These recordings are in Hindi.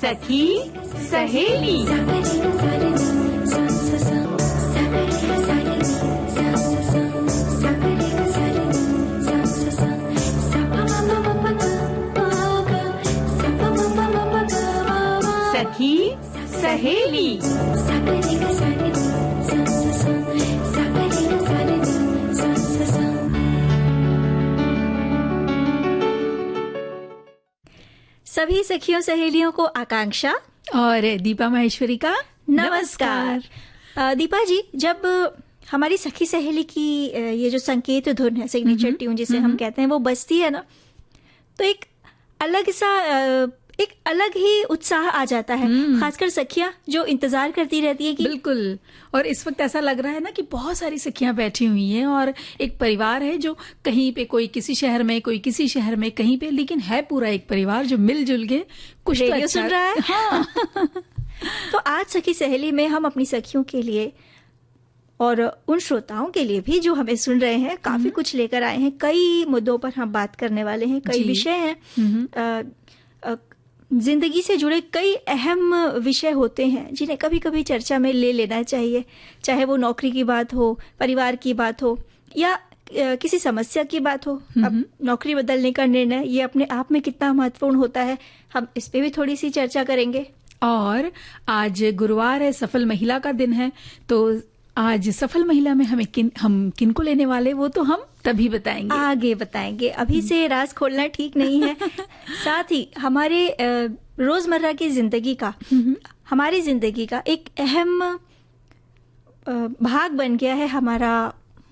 सखी सहेली। सखी सहेली। सभी सखियों सहेलियों को आकांक्षा और दीपा माहेश्वरी का नमस्कार। दीपा जी, जब हमारी सखी सहेली की ये जो संकेत धुन है, सिग्नेचर ट्यून जिसे हम कहते हैं, वो बजती है ना, तो एक अलग ही उत्साह आ जाता है। खासकर सखियां जो इंतजार करती रहती है कि बिल्कुल। और इस वक्त ऐसा लग रहा है ना कि बहुत सारी सखियां बैठी हुई हैं और एक परिवार है जो कहीं पे, कोई किसी शहर में, कोई किसी शहर में, कहीं पे, लेकिन है पूरा एक परिवार जो मिलजुल के कुछ तो रेडियो अच्छा सुन रहा है। हाँ। तो आज सखी सहेली में हम अपनी सखियों के लिए और उन श्रोताओं के लिए भी जो हमें सुन रहे हैं काफी कुछ लेकर आए हैं। कई मुद्दों पर हम बात करने वाले हैं, कई विषय हैं। जिंदगी से जुड़े कई अहम विषय होते हैं जिन्हें कभी कभी चर्चा में ले लेना चाहिए, चाहे वो नौकरी की बात हो, परिवार की बात हो, या किसी समस्या की बात हो। अब नौकरी बदलने का निर्णय, ये अपने आप में कितना महत्वपूर्ण होता है, हम इस पे भी थोड़ी सी चर्चा करेंगे। और आज गुरुवार है, सफल महिला का दिन है, तो आज सफल महिला में हम किन को लेने वाले, वो तो हम तभी बताएंगे, आगे बताएंगे। अभी से राज खोलना ठीक नहीं है। साथ ही हमारे रोजमर्रा की जिंदगी का, हमारी जिंदगी का एक अहम भाग बन गया है हमारा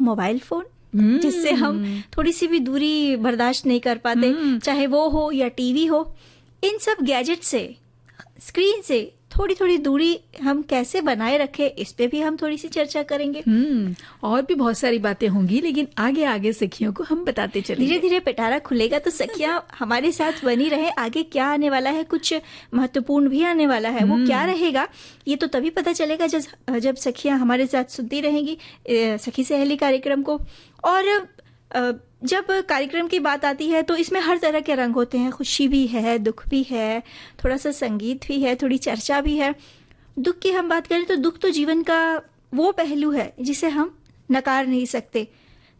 मोबाइल फोन, जिससे हम थोड़ी सी भी दूरी बर्दाश्त नहीं कर पाते, चाहे वो हो या टीवी हो। इन सब गैजेट से, स्क्रीन से थोड़ी थोड़ी दूरी हम कैसे बनाए रखें, इस पे भी हम थोड़ी सी चर्चा करेंगे। और भी बहुत सारी बातें होंगी, लेकिन आगे आगे सखियों को हम बताते चलेंगे। धीरे धीरे पिटारा खुलेगा, तो सखियां हमारे साथ बनी रहे। आगे क्या आने वाला है, कुछ महत्वपूर्ण भी आने वाला है। वो क्या रहेगा ये तो तभी पता चलेगा जब सखियां हमारे साथ सुनती रहेंगी सखी सहेली कार्यक्रम को। और जब कार्यक्रम की बात आती है तो इसमें हर तरह के रंग होते हैं। खुशी भी है, दुख भी है, थोड़ा सा संगीत भी है, थोड़ी चर्चा भी है। दुख की हम बात करें तो दुख तो जीवन का वो पहलू है जिसे हम नकार नहीं सकते।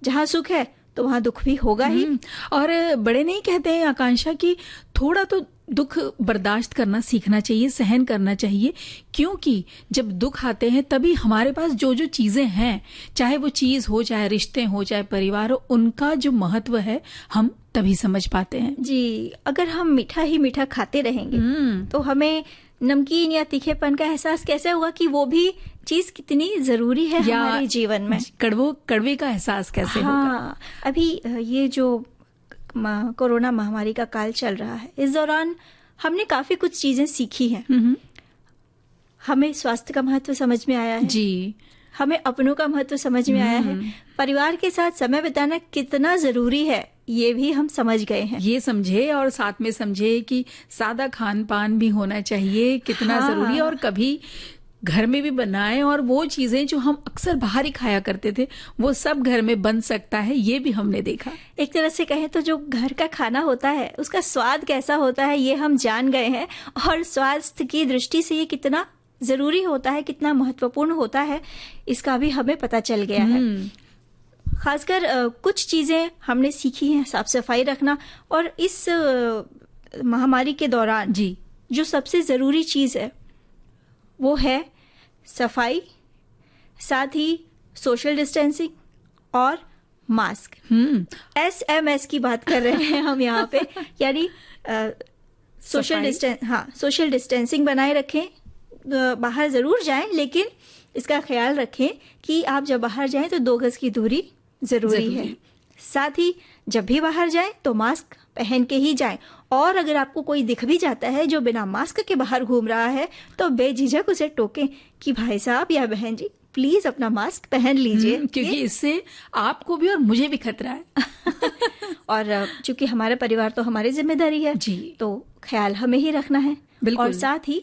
जहाँ सुख है तो वहाँ दुख भी होगा ही। और बड़े नहीं कहते हैं आकांक्षा की थोड़ा तो दुख बर्दाश्त करना सीखना चाहिए, सहन करना चाहिए, क्योंकि जब दुख आते हैं तभी हमारे पास जो जो चीजें हैं, चाहे वो चीज हो, चाहे रिश्ते हो, चाहे परिवार हो, उनका जो महत्व है हम तभी समझ पाते हैं। जी, अगर हम मीठा ही मीठा खाते रहेंगे तो हमें नमकीन या तीखेपन का एहसास कैसे होगा कि वो भी चीज कितनी जरूरी है हमारे जीवन में। कड़वे का एहसास कैसे होगा। अभी ये जो कोरोना महामारी का काल चल रहा है, इस दौरान हमने काफी कुछ चीजें सीखी हैं। हमें स्वास्थ्य का महत्व समझ में आया है जी, हमें अपनों का महत्व समझ में आया है, परिवार के साथ समय बिताना कितना जरूरी है ये भी हम समझ गए हैं। ये समझे और साथ में समझे कि सादा खान पान भी होना चाहिए, कितना जरूरी है, और कभी घर में भी बनाएं, और वो चीजें जो हम अक्सर बाहर ही खाया करते थे वो सब घर में बन सकता है, ये भी हमने देखा। एक तरह से कहें तो जो घर का खाना होता है उसका स्वाद कैसा होता है ये हम जान गए हैं, और स्वास्थ्य की दृष्टि से ये कितना जरूरी होता है, कितना महत्वपूर्ण होता है, इसका भी हमें पता चल गया है। खासकर कुछ चीजें हमने सीखी हैं, साफ सफाई रखना, और इस महामारी के दौरान जी जो सबसे जरूरी चीज है वो है सफाई, साथ ही सोशल डिस्टेंसिंग और मास्क। SMS की बात कर रहे हैं हम यहाँ पे, यानी सोशल डिस्टेंसिंग बनाए रखें। बाहर जरूर जाएं, लेकिन इसका ख्याल रखें कि आप जब बाहर जाएं तो 2 गज की दूरी जरूरी है। साथ ही जब भी बाहर जाएं तो मास्क पहन के ही जाएं, और अगर आपको कोई दिख भी जाता है जो बिना मास्क के बाहर घूम रहा है तो बेझिझक उसे टोकें कि भाई साहब या बहन जी प्लीज अपना मास्क पहन लीजिए, क्योंकि इससे आपको भी और मुझे भी खतरा है। और चूंकि हमारा परिवार तो हमारी जिम्मेदारी है जी, तो ख्याल हमें ही रखना है। बिल्कुल। और साथ ही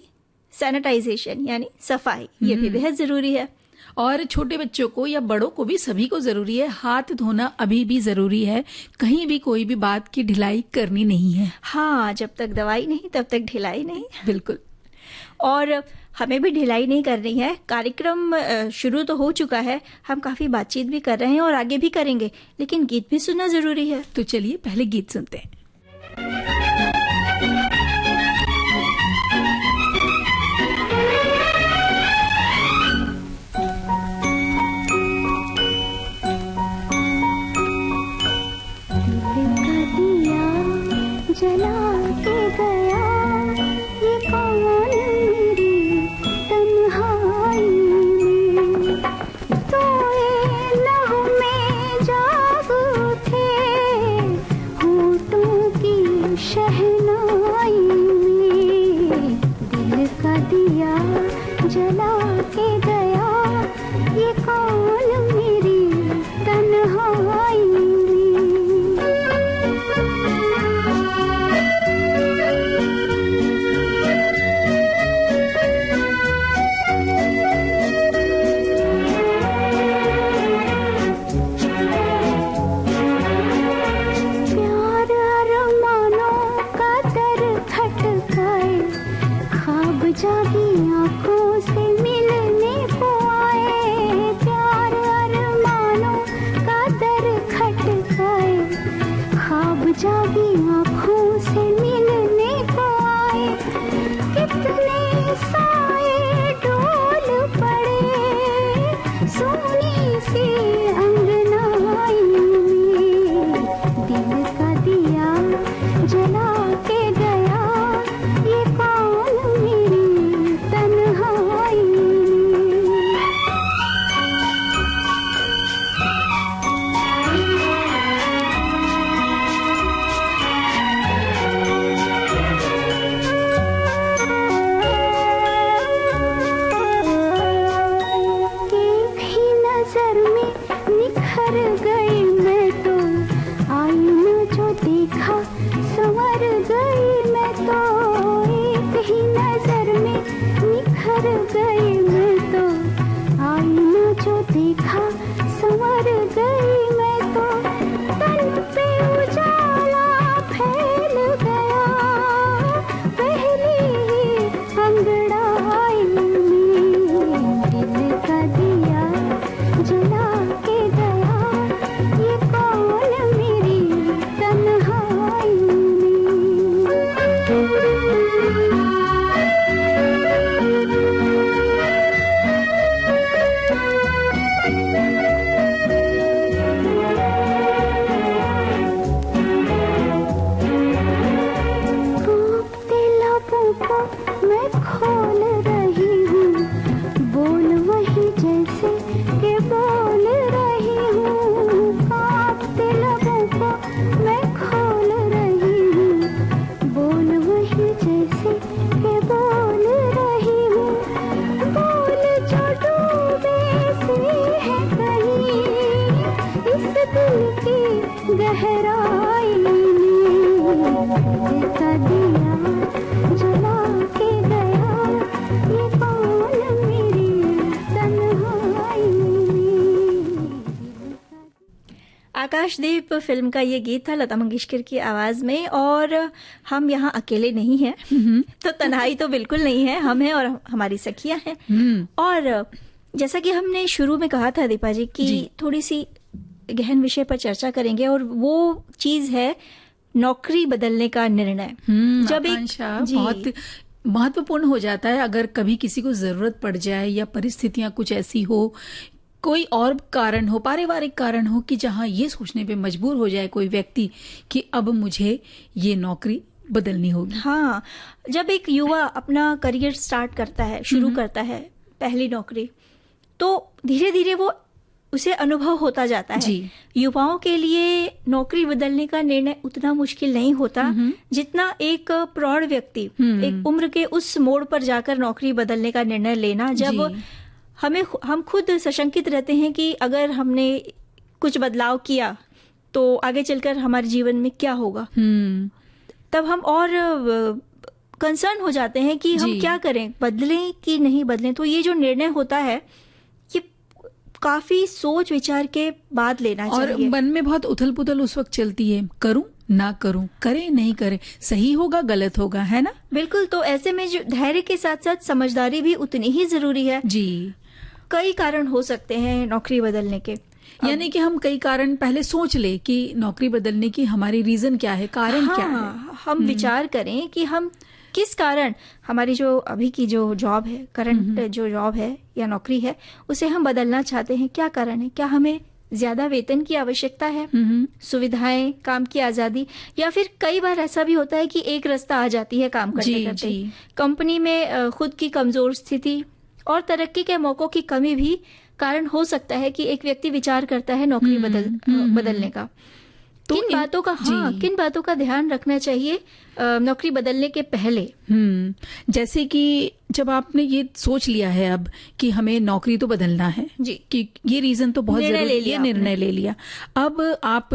सैनिटाइजेशन यानी सफाई, ये भी बेहद जरूरी है। और छोटे बच्चों को या बड़ों को भी, सभी को जरूरी है। हाथ धोना अभी भी जरूरी है, कहीं भी कोई भी बात की ढिलाई करनी नहीं है। हाँ, जब तक दवाई नहीं तब तक ढिलाई नहीं। बिल्कुल। और हमें भी ढिलाई नहीं करनी है। कार्यक्रम शुरू तो हो चुका है, हम काफ़ी बातचीत भी कर रहे हैं और आगे भी करेंगे, लेकिन गीत भी सुनना ज़रूरी है। तो चलिए पहले गीत सुनते हैं। जला के गया ये कौन मेरी तन्हाई में, सोए लहू में जाग उठे होठों की शहनाई में, दिल का दिया जला के गया ये कौन मेरी तन्हाई में। जागी आंखों से मिलने को आए, प्यार अरमानों का दर खटकाए, ख्वाब जागी आंखों से मिलने को आए, कितने साए डोल पड़े सोनी सी अंगनाई में, दिल का दिया जला के गया ये कौन मेरी तन्हाई में। एक ही नजर में निखर गई मैं तो, आईना जो देखा संवर गई मैं तो, एक ही नजर में निखर गई मैं तो, आईना जो देखा संवर गई मैं तो, तन पे उजाला फैल गया पहली ही अंगड़ाई में, दिल का दिया जला के गया ये कौन मेरी तन्हाई में। कांपते लबों को मैं खोल रही हूँ, बोल वही जैसे कि बोल रही हूँ, कांपते लबों को मैं खोल रही हूँ, बोल वही जैसे कि बोल रही हूँ, बोल जो डूबे से है कहीं इस दिल की गहराई में, दिल का दिया जला के गया ये कौन मेरी तन्हाई में। आकाशदीप फिल्म का ये गीत था लता मंगेशकर की आवाज में। और हम यहाँ अकेले नहीं हैं, तो तन्हाई तो बिल्कुल नहीं है, हम हैं और हमारी सखियां हैं। और जैसा कि हमने शुरू में कहा था दीपा जी कि थोड़ी सी गहन विषय पर चर्चा करेंगे, और वो चीज है नौकरी बदलने का निर्णय। जब आकांक्षा बहुत महत्वपूर्ण हो जाता है। अगर कभी किसी को जरूरत पड़ जाए या परिस्थितियां कुछ ऐसी हो, कोई और कारण हो, पारिवारिक कारण हो, कि जहां ये सोचने पे मजबूर हो जाए कोई व्यक्ति कि अब मुझे ये नौकरी बदलनी होगी। हाँ, जब एक युवा अपना करियर स्टार्ट करता है, शुरू करता है पहली नौकरी, तो धीरे धीरे वो उसे अनुभव होता जाता है। जी। युवाओं के लिए नौकरी बदलने का निर्णय उतना मुश्किल नहीं होता जितना एक प्रौढ़ व्यक्ति एक उम्र के उस मोड़ पर जाकर नौकरी बदलने का निर्णय लेना, जब हम खुद सशंकित रहते हैं कि अगर हमने कुछ बदलाव किया तो आगे चलकर हमारे जीवन में क्या होगा। तब हम और कंसर्न हो जाते हैं कि हम क्या करें, बदलें कि नहीं बदलें। तो ये जो निर्णय होता है ये काफी सोच विचार के बाद लेना चाहिए। और मन में बहुत उथल पुथल उस वक्त चलती है, करूं ना करूं, करें नहीं करें, सही होगा गलत होगा, है ना? बिल्कुल। तो ऐसे में जो धैर्य के साथ साथ समझदारी भी उतनी ही जरूरी है। जी। कई कारण हो सकते हैं नौकरी बदलने के। यानी कि हम कई कारण पहले सोच ले कि नौकरी बदलने की हमारी रीजन क्या है, कारण क्या है। हम विचार करें कि हम किस कारण हमारी जो अभी की जो जॉब है, करंट जो जॉब है या नौकरी है, उसे हम बदलना चाहते हैं। क्या कारण है? क्या हमें ज्यादा वेतन की आवश्यकता है, सुविधाएं, काम की आजादी, या फिर कई बार ऐसा भी होता है कि एक रास्ता आ जाती है काम करते करते। कंपनी में खुद की कमजोर स्थिति और तरक्की के मौकों की कमी भी कारण हो सकता है कि एक व्यक्ति विचार करता है नौकरी बदलने का। तो किन बातों का ध्यान रखना चाहिए नौकरी बदलने के पहले? जैसे कि जब आपने ये सोच लिया है अब कि हमें नौकरी तो बदलना है जी, कि ये रीजन तो बहुत जरूरी है, निर्णय ले लिया, अब आप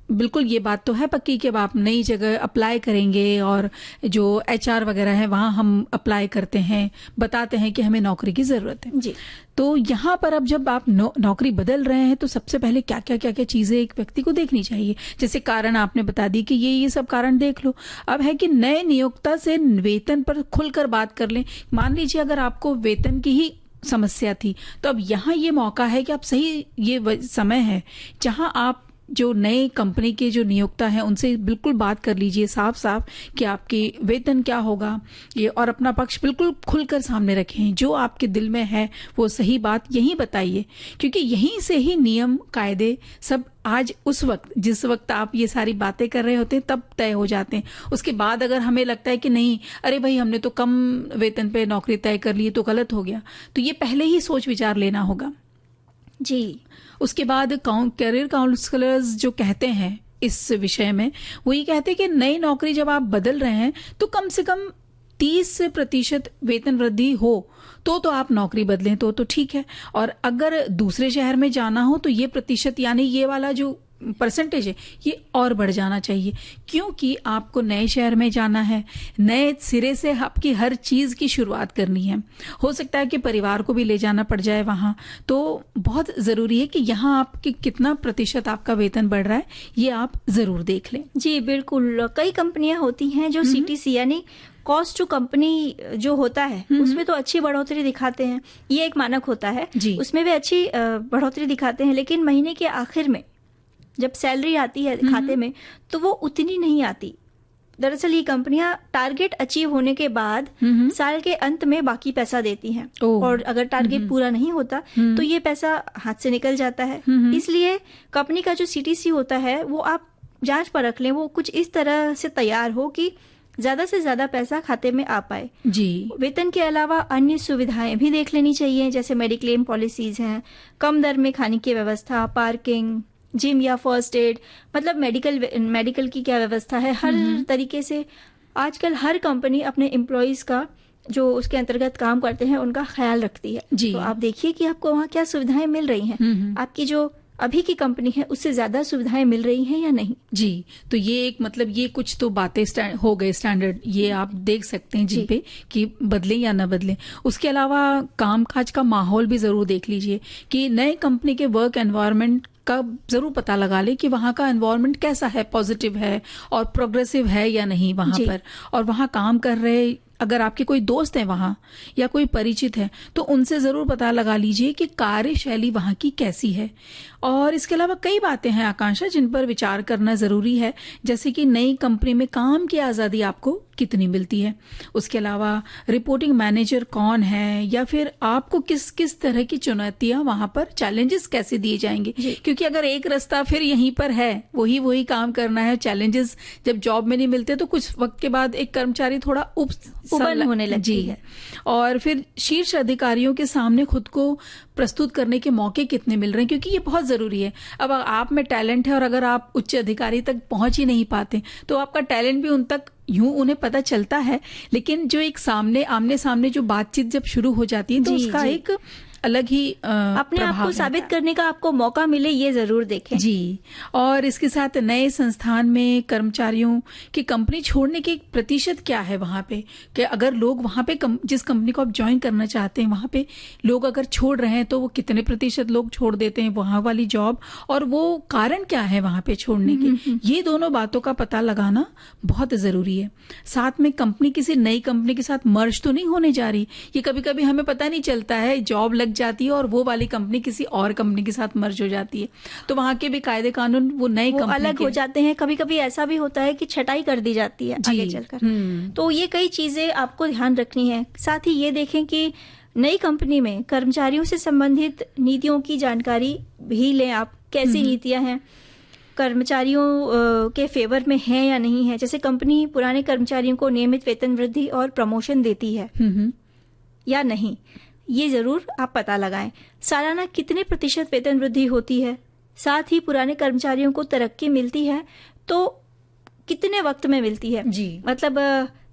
बिल्कुल ये बात तो है पक्की कि अब आप नई जगह अप्लाई करेंगे और जो HR वगैरह है वहां हम अप्लाई करते हैं, बताते हैं कि हमें नौकरी की जरूरत है जी। तो यहाँ पर अब जब आप नौकरी बदल रहे हैं तो सबसे पहले क्या क्या चीजें एक व्यक्ति को देखनी चाहिए। जैसे कारण आपने बता दी कि ये सब कारण देख लो। अब है कि नए नियोक्ता से वेतन पर खुलकर बात कर लें। मान लीजिए अगर आपको वेतन की ही समस्या थी तो अब यहाँ ये मौका है कि आप सही, ये समय है जहां आप जो नए कंपनी के जो नियोक्ता हैं उनसे बिल्कुल बात कर लीजिए साफ साफ कि आपके वेतन क्या होगा ये, और अपना पक्ष बिल्कुल खुलकर सामने रखें। जो आपके दिल में है वो सही बात यहीं बताइए, क्योंकि यहीं से ही नियम कायदे सब आज उस वक्त जिस वक्त आप ये सारी बातें कर रहे होते हैं तब तय हो जाते हैं। उसके बाद अगर हमें लगता है कि नहीं, अरे भाई हमने तो कम वेतन पे नौकरी तय कर ली तो गलत हो गया, तो ये पहले ही सोच विचार लेना होगा जी। उसके बाद करियर काउंसलर्स जो कहते हैं इस विषय में, वो ये कहते हैं कि नई नौकरी जब आप बदल रहे हैं तो कम से कम 30% वेतन वृद्धि हो तो आप नौकरी बदलें तो ठीक है। और अगर दूसरे शहर में जाना हो तो ये प्रतिशत यानी ये वाला जो परसेंटेज है ये और बढ़ जाना चाहिए, क्योंकि आपको नए शहर में जाना है, नए सिरे से आपकी हर चीज की शुरुआत करनी है। हो सकता है कि परिवार को भी ले जाना पड़ जाए वहां, तो बहुत जरूरी है कि यहाँ आपकी कितना प्रतिशत आपका वेतन बढ़ रहा है ये आप जरूर देख लें। जी बिल्कुल। कई कंपनियां होती हैं जो CTC यानी कॉस्ट टू कंपनी जो होता है उसमें तो अच्छी बढ़ोतरी दिखाते हैं, ये एक मानक होता है, उसमें भी अच्छी बढ़ोतरी दिखाते हैं, लेकिन महीने के आखिर में जब सैलरी आती है खाते में तो वो उतनी नहीं आती। दरअसल ये कंपनियां टारगेट अचीव होने के बाद साल के अंत में बाकी पैसा देती हैं, और अगर टारगेट पूरा नहीं होता तो ये पैसा हाथ से निकल जाता है। इसलिए कंपनी का जो CTC होता है वो आप जांच पर रख लें, वो कुछ इस तरह से तैयार हो कि ज्यादा से ज्यादा पैसा खाते में आ पाए जी। वेतन के अलावा अन्य सुविधाएं भी देख लेनी चाहिए, जैसे मेडिक्लेम पॉलिसीज हैं, कम दर में खाने की व्यवस्था, पार्किंग, जिम या फर्स्ट एड, मतलब मेडिकल की क्या व्यवस्था है। हर तरीके से आजकल हर कंपनी अपने एम्प्लॉयज का जो उसके अंतर्गत काम करते हैं उनका ख्याल रखती है जी। तो आप देखिए कि आपको वहाँ क्या सुविधाएं मिल रही हैं, आपकी जो अभी की कंपनी है उससे ज्यादा सुविधाएं मिल रही हैं या नहीं। जी, तो ये एक मतलब ये कुछ तो बातें हो गए स्टैंडर्ड, ये आप देख सकते हैं जिन पे कि बदलें या न बदलें। उसके अलावा कामकाज का माहौल भी जरूर देख लीजिए कि नए कंपनी के वर्क एनवायरनमेंट का जरूर पता लगा ले कि वहाँ का एनवायरनमेंट कैसा है, पॉजिटिव है और प्रोग्रेसिव है या नहीं वहाँ पर। और वहाँ काम कर रहे अगर आपके कोई दोस्त है वहाँ या कोई परिचित है तो उनसे जरूर पता लगा लीजिए कि कार्यशैली वहाँ की कैसी है। और इसके अलावा कई बातें हैं आकांक्षा जिन पर विचार करना जरूरी है, जैसे कि नई कंपनी में काम की आजादी आपको कितनी मिलती है, उसके अलावा रिपोर्टिंग मैनेजर कौन है, या फिर आपको किस किस तरह की चुनौतियां वहां पर चैलेंजेस कैसे दिए जाएंगे। क्योंकि अगर एक रास्ता फिर यहीं पर है, वही काम करना है, चैलेंजेस जब जॉब में नहीं मिलते तो कुछ वक्त के बाद एक कर्मचारी थोड़ा उबल होने लगती है। और फिर शीर्ष अधिकारियों के सामने खुद को प्रस्तुत करने के मौके कितने मिल रहे हैं, क्योंकि ये बहुत जरूरी है। अब आप में टैलेंट है और अगर आप उच्च अधिकारी तक पहुंच ही नहीं पाते तो आपका टैलेंट भी उन तक यूं उन्हें पता चलता है, लेकिन जो एक आमने सामने जो बातचीत जब शुरू हो जाती है तो उसका एक अलग ही अपने आप प्रभाव को साबित रहता है। करने का आपको मौका मिले, ये जरूर देखें। जी, और इसके साथ नए संस्थान में कर्मचारियों की कंपनी छोड़ने के प्रतिशत क्या है वहाँ पे, कि अगर लोग वहाँ पे जिस कंपनी को आप ज्वाइन करना चाहते हैं वहाँ पे लोग अगर छोड़ रहे हैं तो वो कितने प्रतिशत लोग छोड़ देते हैं वहाँ वाली जॉब, और वो कारण क्या है वहाँ पे छोड़ने के, ये दोनों बातों का पता लगाना बहुत जरूरी है। साथ में कंपनी किसी नई कंपनी के साथ मर्ज तो नहीं होने जा रही, ये कभी कभी हमें पता नहीं चलता है, जॉब लग जाती है और वो वाली कंपनी किसी और कंपनी के साथ मर्ज हो जाती है, तो वहाँ के भी कायदे कानून वो नई वो कंपनी अलग के हो जाते हैं। कभी कभी ऐसा भी होता है कि छटाई कर दी जाती है आगे चलकर। तो ये कई चीजें आपको ध्यान रखनी है। साथ ही ये देखें कि नई कंपनी में कर्मचारियों से संबंधित नीतियों की जानकारी भी लें आप, कैसी नीतियां हैं, कर्मचारियों के फेवर में है या नहीं है। जैसे कंपनी पुराने कर्मचारियों को नियमित वेतन वृद्धि और प्रमोशन देती है या नहीं, ये जरूर आप पता लगाएं। सालाना कितने प्रतिशत वेतन वृद्धि होती है, साथ ही पुराने कर्मचारियों को तरक्की मिलती है तो कितने वक्त में मिलती है। जी। मतलब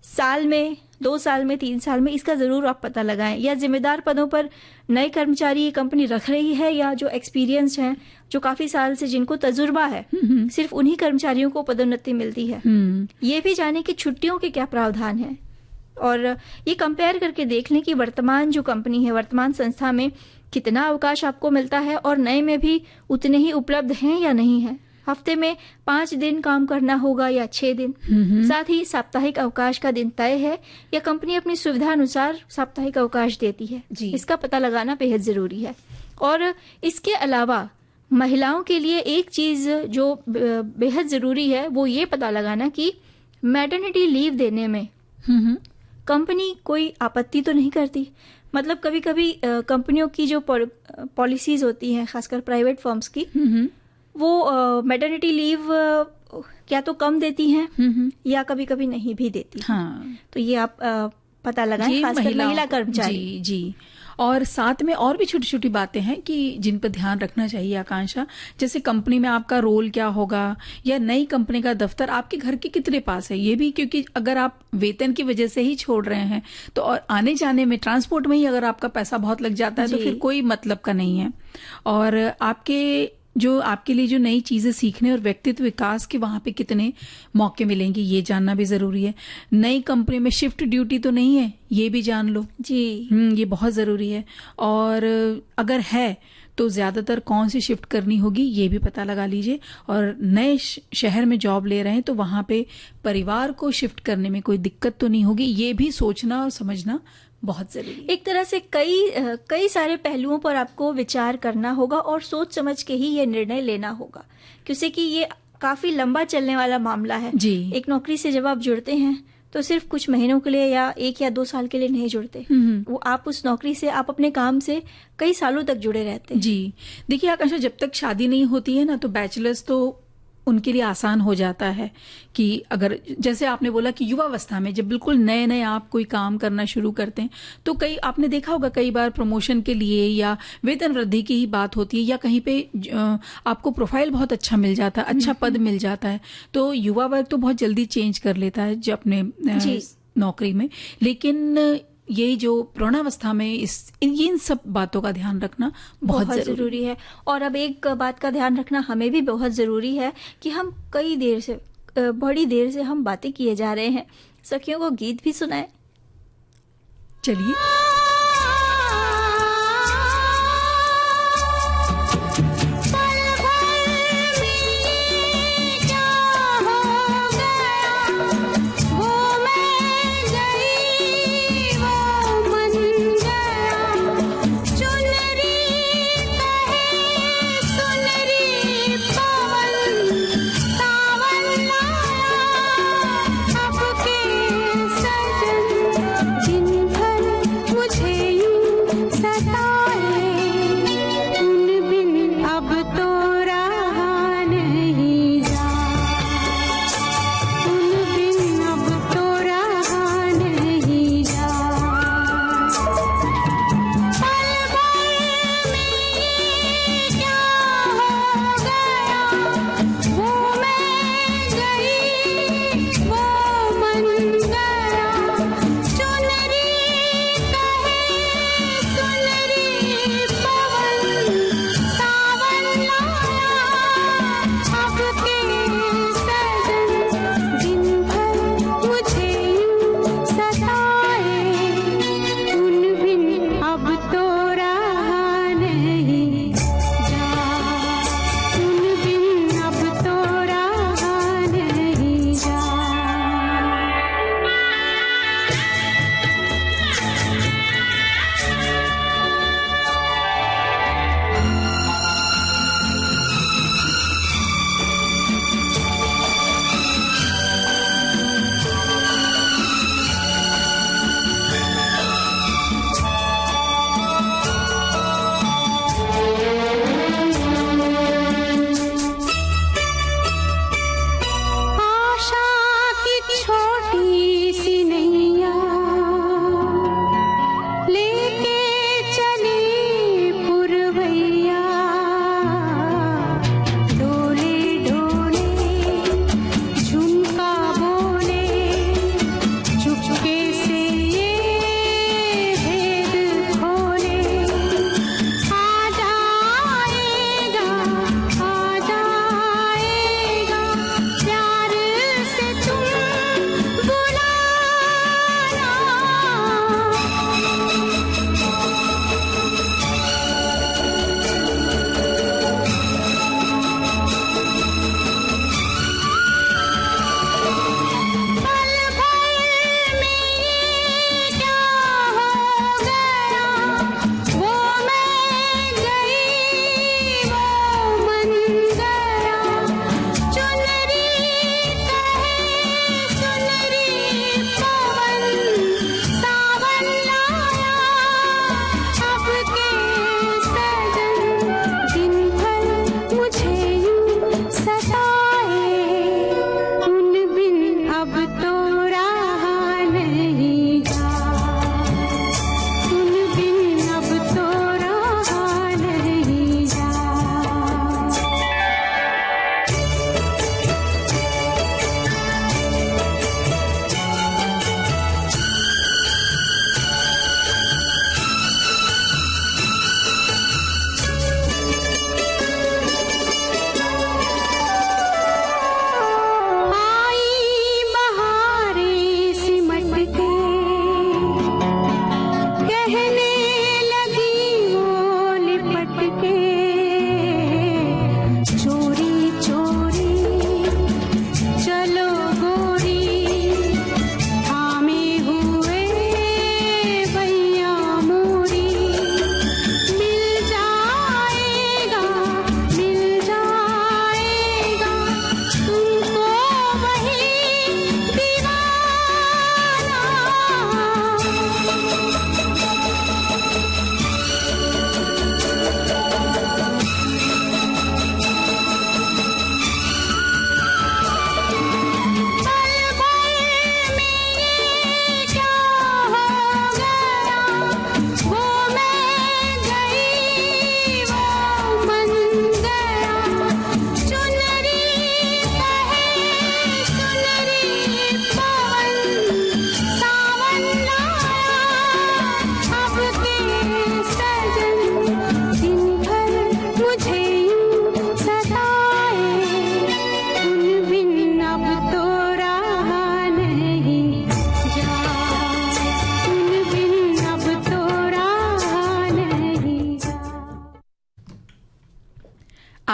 साल में, 2 साल में, 3 साल में, इसका जरूर आप पता लगाएं। या जिम्मेदार पदों पर नए कर्मचारी ये कंपनी रख रही है या जो एक्सपीरियंस हैं, जो काफी साल से जिनको तजुर्बा है, सिर्फ उन्हीं कर्मचारियों को पदोन्नति मिलती है। ये भी जाने कि छुट्टियों के क्या प्रावधान है, और ये कंपेयर करके देख लें कि वर्तमान जो कंपनी है, वर्तमान संस्था में कितना अवकाश आपको मिलता है और नए में भी उतने ही उपलब्ध हैं या नहीं है। हफ्ते में 5 दिन काम करना होगा या 6 दिन। साथ ही साप्ताहिक अवकाश का दिन तय है या कंपनी अपनी सुविधा अनुसार साप्ताहिक अवकाश देती है, इसका पता लगाना बेहद जरूरी है। और इसके अलावा महिलाओं के लिए एक चीज जो बेहद जरूरी है वो ये पता लगाना कि मैटरनिटी लीव देने में कंपनी कोई आपत्ति तो नहीं करती। मतलब कभी कभी कंपनियों की जो पॉलिसीज होती हैं, खासकर प्राइवेट फर्म्स की, वो मैटरनिटी लीव क्या तो कम देती हैं या कभी कभी नहीं भी देती। हाँ। तो ये आप पता लगाएं, खासकर महिला कर्मचारी। जी जी। और साथ में और भी छोटी छोटी बातें हैं कि जिन पर ध्यान रखना चाहिए आकांक्षा, जैसे कंपनी में आपका रोल क्या होगा, या नई कंपनी का दफ्तर आपके घर के कितने पास है, ये भी, क्योंकि अगर आप वेतन की वजह से ही छोड़ रहे हैं तो और आने जाने में, ट्रांसपोर्ट में ही अगर आपका पैसा बहुत लग जाता है तो फिर कोई मतलब का नहीं है। और आपके लिए जो नई चीजें सीखने और व्यक्तित्व विकास के वहां पे कितने मौके मिलेंगे, ये जानना भी जरूरी है। नई कंपनी में शिफ्ट ड्यूटी तो नहीं है, ये भी जान लो जी। ये बहुत जरूरी है। और अगर है तो ज्यादातर कौन सी शिफ्ट करनी होगी ये भी पता लगा लीजिए। और नए शहर में जॉब ले रहे हैं तो वहां पे परिवार को शिफ्ट करने में कोई दिक्कत तो नहीं होगी, ये भी सोचना और समझना बहुत जरूरी है। एक तरह से कई सारे पहलुओं पर आपको विचार करना होगा और सोच समझ के ही ये निर्णय लेना होगा, क्योंकि ये काफी लंबा चलने वाला मामला है जी। एक नौकरी से जब आप जुड़ते हैं तो सिर्फ कुछ महीनों के लिए या 1 या 2 साल के लिए नहीं जुड़ते। वो आप उस नौकरी से, आप अपने काम से कई सालों तक जुड़े रहते हैं। जी देखिए आकांक्षा, जब तक शादी नहीं होती है ना तो बैचलर्स तो उनके लिए आसान हो जाता है कि अगर, जैसे आपने बोला कि युवावस्था में जब बिल्कुल नए नए आप कोई काम करना शुरू करते हैं तो आपने देखा होगा कई बार प्रमोशन के लिए या वेतन वृद्धि की ही बात होती है, या कहीं पे आपको प्रोफाइल बहुत अच्छा मिल जाता है, अच्छा पद मिल जाता है, तो युवा वर्ग तो बहुत जल्दी चेंज कर लेता है जो अपने नौकरी में। लेकिन ये जो प्रौढ़ावस्था में इन सब बातों का ध्यान रखना बहुत जरूरी है। और अब एक बात का ध्यान रखना हमें भी बहुत जरूरी है कि हम बड़ी देर से हम बातें किए जा रहे हैं। सखियों को गीत भी सुनाए। चलिए। दिन भर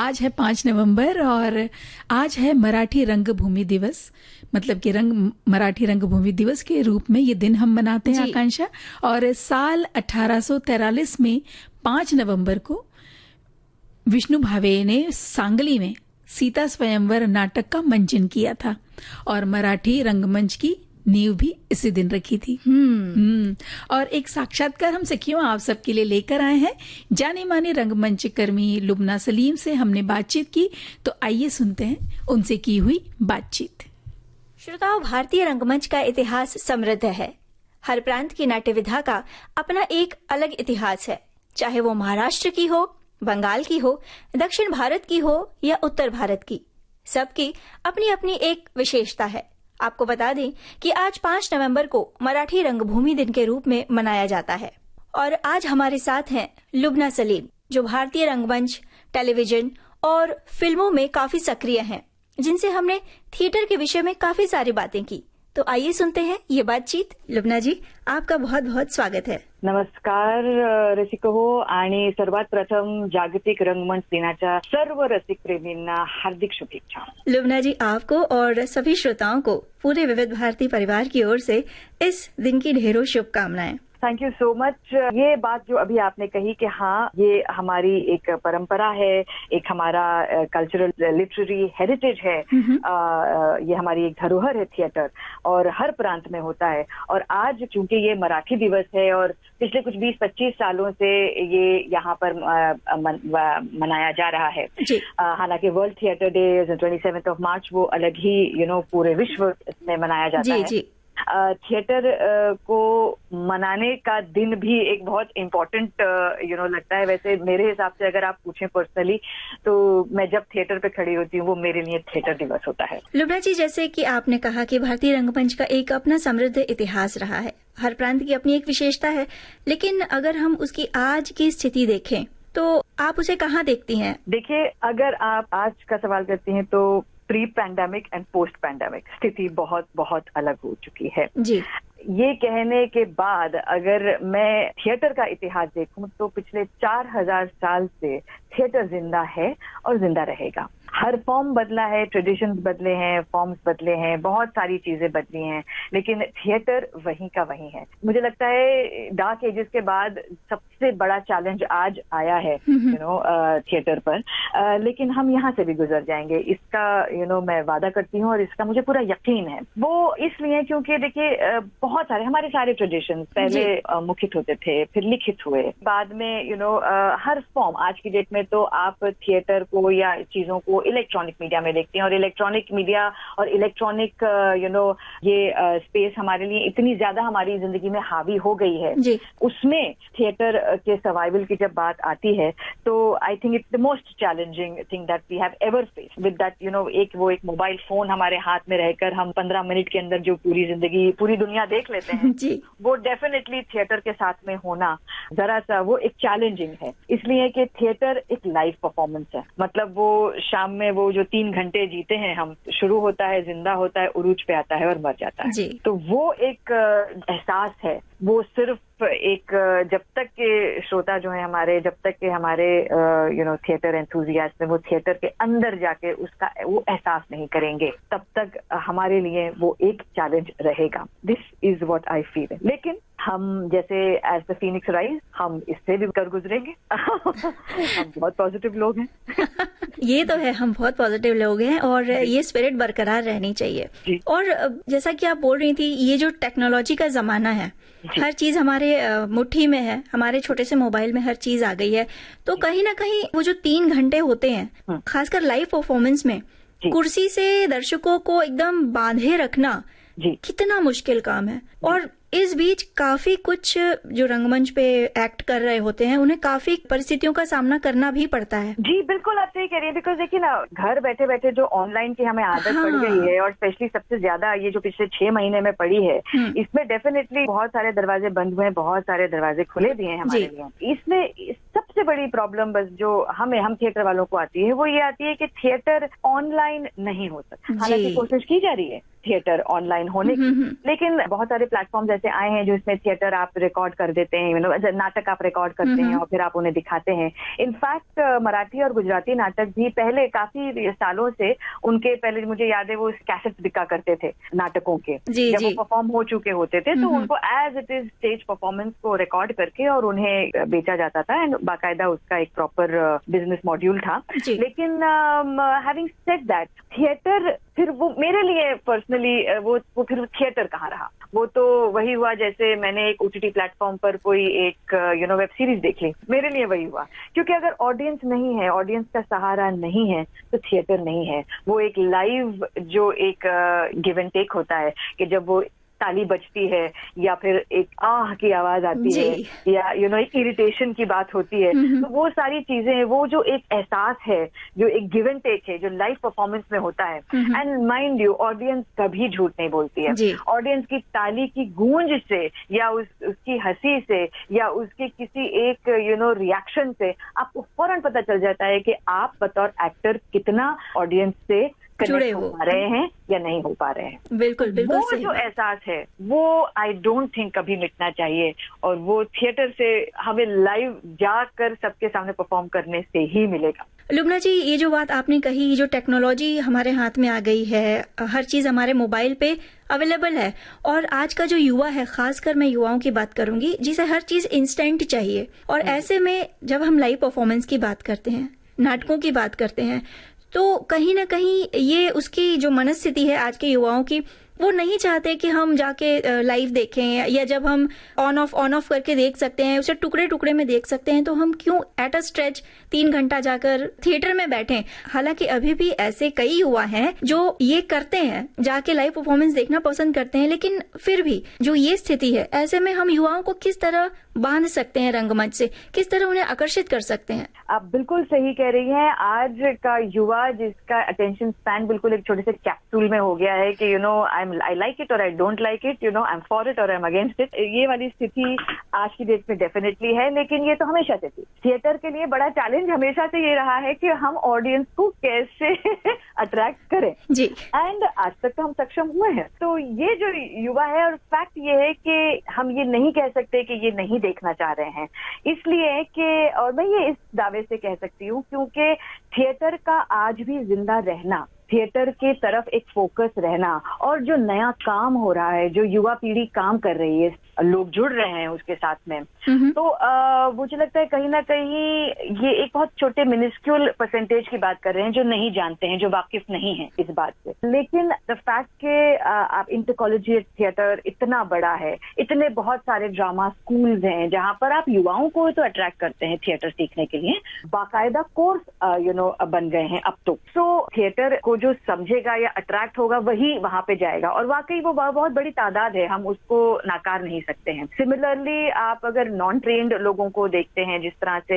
आज है 5 नवंबर और आज है मराठी रंगभूमि दिवस। मतलब कि मराठी रंगभूमि दिवस के रूप में ये दिन हम मनाते हैं जी। आकांक्षा। और साल 1843 में 5 नवंबर को विष्णु भावे ने सांगली में सीता स्वयंवर नाटक का मंचन किया था और मराठी रंगमंच की नींव भी इसी दिन रखी थी। और एक साक्षात्कार हम सखियों आप सबके लिए लेकर आए हैं। जाने माने रंगमंच कर्मी लुबना सलीम से हमने बातचीत की, तो आइए सुनते हैं उनसे की हुई बातचीत। श्रोताओं, भारतीय रंगमंच का इतिहास समृद्ध है। हर प्रांत की नाट्य विधा का अपना एक अलग इतिहास है, चाहे वो महाराष्ट्र की हो, बंगाल की हो, दक्षिण भारत की हो या उत्तर भारत की। सबकी अपनी अपनी एक विशेषता है। आपको बता दें कि आज 5 नवंबर को मराठी रंगभूमि दिन के रूप में मनाया जाता है। और आज हमारे साथ हैं लुबना सलीम, जो भारतीय रंगमंच, टेलीविजन और फिल्मों में काफी सक्रिय हैं, जिनसे हमने थिएटर के विषय में काफी सारी बातें की। तो आइए सुनते हैं ये बातचीत। लुबना जी, आपका बहुत बहुत स्वागत है। नमस्कार रसिक हो, आणि सर्वात प्रथम जागतिक रंगमंच दिनाच्या सर्व रसिक प्रेमींना हार्दिक शुभेच्छा। लुबना जी, आपको और सभी श्रोताओं को पूरे विविध भारती परिवार की ओर से इस दिन की ढेरों शुभकामनाएं। Thank you so much. ये बात जो अभी आपने कही कि हाँ, ये हमारी एक परंपरा है, एक हमारा कल्चरल लिटरेरी हेरिटेज है, ये हमारी एक धरोहर है थिएटर, और हर प्रांत में होता है। और आज चूंकि ये मराठी दिवस है और पिछले कुछ 20-25 सालों से ये यहाँ पर मनाया जा रहा है। हालांकि वर्ल्ड थिएटर डे 27 मार्च वो अलग ही पूरे विश्व में मनाया जाता है। जी। थिएटर को मनाने का दिन भी एक बहुत इम्पोर्टेंट लगता है। वैसे मेरे हिसाब से अगर आप पूछें पर्सनली, तो मैं जब थिएटर पे खड़ी होती हूँ वो मेरे लिए थिएटर दिवस होता है। लुबना जी, जैसे कि आपने कहा कि भारतीय रंगमंच का एक अपना समृद्ध इतिहास रहा है, हर प्रांत की अपनी एक विशेषता है, लेकिन अगर हम उसकी आज की स्थिति देखें तो आप उसे कहाँ देखती हैं? देखिए, अगर आप आज का सवाल करती हैं तो pre pandemic and post pandemic स्थिति बहुत बहुत अलग हो चुकी है जी। ये कहने के बाद अगर मैं थिएटर का इतिहास देखूं तो पिछले 4000 साल से थिएटर जिंदा है और जिंदा रहेगा। हर फॉर्म बदला है, ट्रेडिशंस बदले हैं, फॉर्म्स बदले हैं, बहुत सारी चीजें बदली हैं, लेकिन थिएटर वहीं का वहीं है। मुझे लगता है डार्क एजेस के बाद सबसे बड़ा चैलेंज आज आया है थिएटर पर, लेकिन हम यहाँ से भी गुजर जाएंगे, इसका मैं वादा करती हूँ और इसका मुझे पूरा यकीन है। वो इसलिए क्योंकि देखिए बहुत सारे हमारे सारे ट्रेडिशंस पहले मुखित होते थे, फिर लिखित हुए, बाद में हर फॉर्म, आज की डेट में तो आप थिएटर को या चीजों को इलेक्ट्रॉनिक मीडिया में देखते हैं, और इलेक्ट्रॉनिक मीडिया और इलेक्ट्रॉनिक ये स्पेस हमारे लिए इतनी ज्यादा हमारी जिंदगी में हावी हो गई है। उसमें थिएटर के सर्वाइवल की जब बात आती है तो I think it's the most challenging thing that we have ever faced with that एक मोबाइल फोन हमारे हाथ में रहकर हम 15 मिनट के अंदर जो पूरी जिंदगी पूरी दुनिया देख लेते हैं वो डेफिनेटली थिएटर के साथ में होना जरा सा वो एक चैलेंजिंग है, इसलिए कि थिएटर एक लाइव परफॉर्मेंस है। मतलब वो शाम में वो जो 3 घंटे जीते हैं हम, शुरू होता है, जिंदा होता है, उरूज पे आता है और मर जाता है। तो वो एक एहसास है, वो सिर्फ एक जब तक के श्रोता जो है हमारे, जब तक के हमारे थिएटर एंथुजियास्ट में वो थिएटर के अंदर जाके उसका वो एहसास नहीं करेंगे, तब तक हमारे लिए वो एक चैलेंज रहेगा। This is what I feel. लेकिन हम जैसे एज द फीनिक्स राइज हम इससे भी कर गुजरेंगे। हम बहुत पॉजिटिव लोग हैं। ये तो है, हम बहुत पॉजिटिव लोग हैं और ये स्पिरिट बरकरार रहनी चाहिए। और जैसा कि आप बोल रही थी, ये जो टेक्नोलॉजी का जमाना है, हर चीज हमारे मुट्ठी में है, हमारे छोटे से मोबाइल में हर चीज आ गई है, तो कहीं ना कहीं वो जो 3 घंटे होते हैं, खासकर लाइव परफॉर्मेंस में, कुर्सी से दर्शकों को एकदम बांधे रखना कितना मुश्किल काम है। और इस बीच काफी कुछ जो रंगमंच पे एक्ट कर रहे होते हैं उन्हें काफी परिस्थितियों का सामना करना भी पड़ता है। जी बिल्कुल, आप सही कह रही हैं। बिकॉज देखिए ना, घर बैठे बैठे जो ऑनलाइन की हमें आदत पड़ गई है, और स्पेशली सबसे ज्यादा ये जो पिछले 6 महीने में पड़ी है, इसमें डेफिनेटली बहुत सारे दरवाजे बंद हुए हैं, बहुत सारे दरवाजे खुले भी हैं हमारे लिए। इसमें सबसे बड़ी प्रॉब्लम बस जो हम थिएटर वालों को आती है वो ये आती है कि थिएटर ऑनलाइन नहीं हो सकता। हालांकि कोशिश की जा रही है, थिएटर ऑनलाइन होने की, लेकिन बहुत सारे प्लेटफॉर्म्स ऐसे आए हैं जो इसमें थिएटर आप रिकॉर्ड कर देते हैं, नाटक आप रिकॉर्ड करते हैं और फिर आप उन्हें दिखाते हैं। इनफैक्ट मराठी और गुजराती नाटक भी पहले काफी सालों से उनके पहले मुझे याद है वो कैसेट्स बिका करते थे नाटकों के, जब वो परफॉर्म हो चुके होते थे तो उनको as it is stage performance को रिकॉर्ड करके और उन्हें बेचा जाता था एंड बाकायदा उसका एक प्रॉपर बिजनेस मॉड्यूल था। लेकिन हैविंग सेड दैट, थिएटर फिर वो मेरे लिए पर्सनली वो फिर थिएटर कहाँ रहा? वो तो वही हुआ जैसे मैंने एक OTT प्लेटफॉर्म पर कोई एक वेब सीरीज देख ली, मेरे लिए वही हुआ। क्योंकि अगर ऑडियंस नहीं है, ऑडियंस का सहारा नहीं है तो थिएटर नहीं है। वो एक लाइव जो एक गिव एंड टेक होता है कि जब वो ताली बजती है या फिर एक आह की आवाज आती है या एक इरिटेशन की बात होती है, तो वो सारी चीजें हैं, वो जो एक एहसास है, जो एक गिव एंड टेक है जो लाइव परफॉर्मेंस में होता है। एंड माइंड यू, ऑडियंस कभी झूठ नहीं बोलती है। ऑडियंस की ताली की गूंज से या उसकी हंसी से या उसके किसी एक रिएक्शन से आपको फौरन पता चल जाता है कि आप बतौर एक्टर कितना ऑडियंस से कनेक्ट हो पा रहे हैं या नहीं हो पा रहे हैं। बिल्कुल बिल्कुल वो जो एहसास है वो आई डोंट थिंक कभी मिटना चाहिए, और वो थिएटर से हमें लाइव जाकर सबके सामने परफॉर्म करने से ही मिलेगा। लुब्ना जी, ये जो बात आपने कही, जो टेक्नोलॉजी हमारे हाथ में आ गई है, हर चीज हमारे मोबाइल पे अवेलेबल है, और आज का जो युवा है, खासकर मैं युवाओं की बात करूंगी, जिसे हर चीज इंस्टेंट चाहिए, और ऐसे में जब हम लाइव परफॉर्मेंस की बात करते हैं, नाटकों की बात करते हैं, तो कहीं ना कहीं ये उसकी जो मनस्थिति है आज के युवाओं की, वो नहीं चाहते कि हम जाके लाइव देखें, या जब हम ऑन ऑफ करके देख सकते हैं, उसे टुकड़े टुकड़े में देख सकते हैं, तो हम क्यों एट अ स्ट्रेच 3 घंटा जाकर थिएटर में बैठें। हालांकि अभी भी ऐसे कई युवा हैं जो ये करते हैं, जाके लाइव परफॉर्मेंस देखना पसंद करते हैं, लेकिन फिर भी जो ये स्थिति है, ऐसे में हम युवाओं को किस तरह बांध सकते हैं रंगमंच से, किस तरह उन्हें आकर्षित कर सकते हैं? आप बिल्कुल सही कह रही हैं। आज का युवा जिसका अटेंशन स्पैन बिल्कुल एक छोटे से कैप्सूल में हो गया है कि आई लाइक इट और I don't like it, I am for it और आई एम अगेंस्ट इट, ये वाली स्थिति आज की डेट में डेफिनेटली है। लेकिन ये तो हमेशा से थी। थिएटर के लिए बड़ा चैलेंज हमेशा से ये रहा है कि हम ऑडियंस को कैसे अट्रैक्ट करें जी, एंड आज तक तो हम सक्षम हुए हैं। तो ये जो युवा है, और फैक्ट ये है कि हम ये नहीं कह सकते कि ये नहीं देखना चाह रहे हैं, इसलिए कि, और मैं ये इस दावे से कह सकती हूँ क्योंकि थिएटर का आज भी जिंदा रहना, थिएटर के तरफ एक फोकस रहना, और जो नया काम हो रहा है, जो युवा पीढ़ी काम कर रही है, लोग जुड़ रहे हैं उसके साथ में, तो मुझे लगता है कहीं ना कहीं ये एक बहुत छोटे मिनिस्क्यूल परसेंटेज की बात कर रहे हैं जो नहीं जानते हैं, जो वाकिफ नहीं है इस बात से। लेकिन द फैक्ट के आप इंटरकॉलेजिएट थिएटर इतना बड़ा है, इतने बहुत सारे ड्रामा स्कूल्स हैं जहां पर आप युवाओं को तो अट्रैक्ट करते हैं थिएटर सीखने के लिए, बाकायदा कोर्स बन गए हैं अब तो। सो थिएटर को जो समझेगा या अट्रैक्ट होगा वही वहां पे जाएगा, और वाकई वो बहुत बड़ी तादाद है, हम उसको नाकार नहीं सकते हैं। सिमिलरली आप अगर नॉन ट्रेन्ड लोगों को देखते हैं, जिस तरह से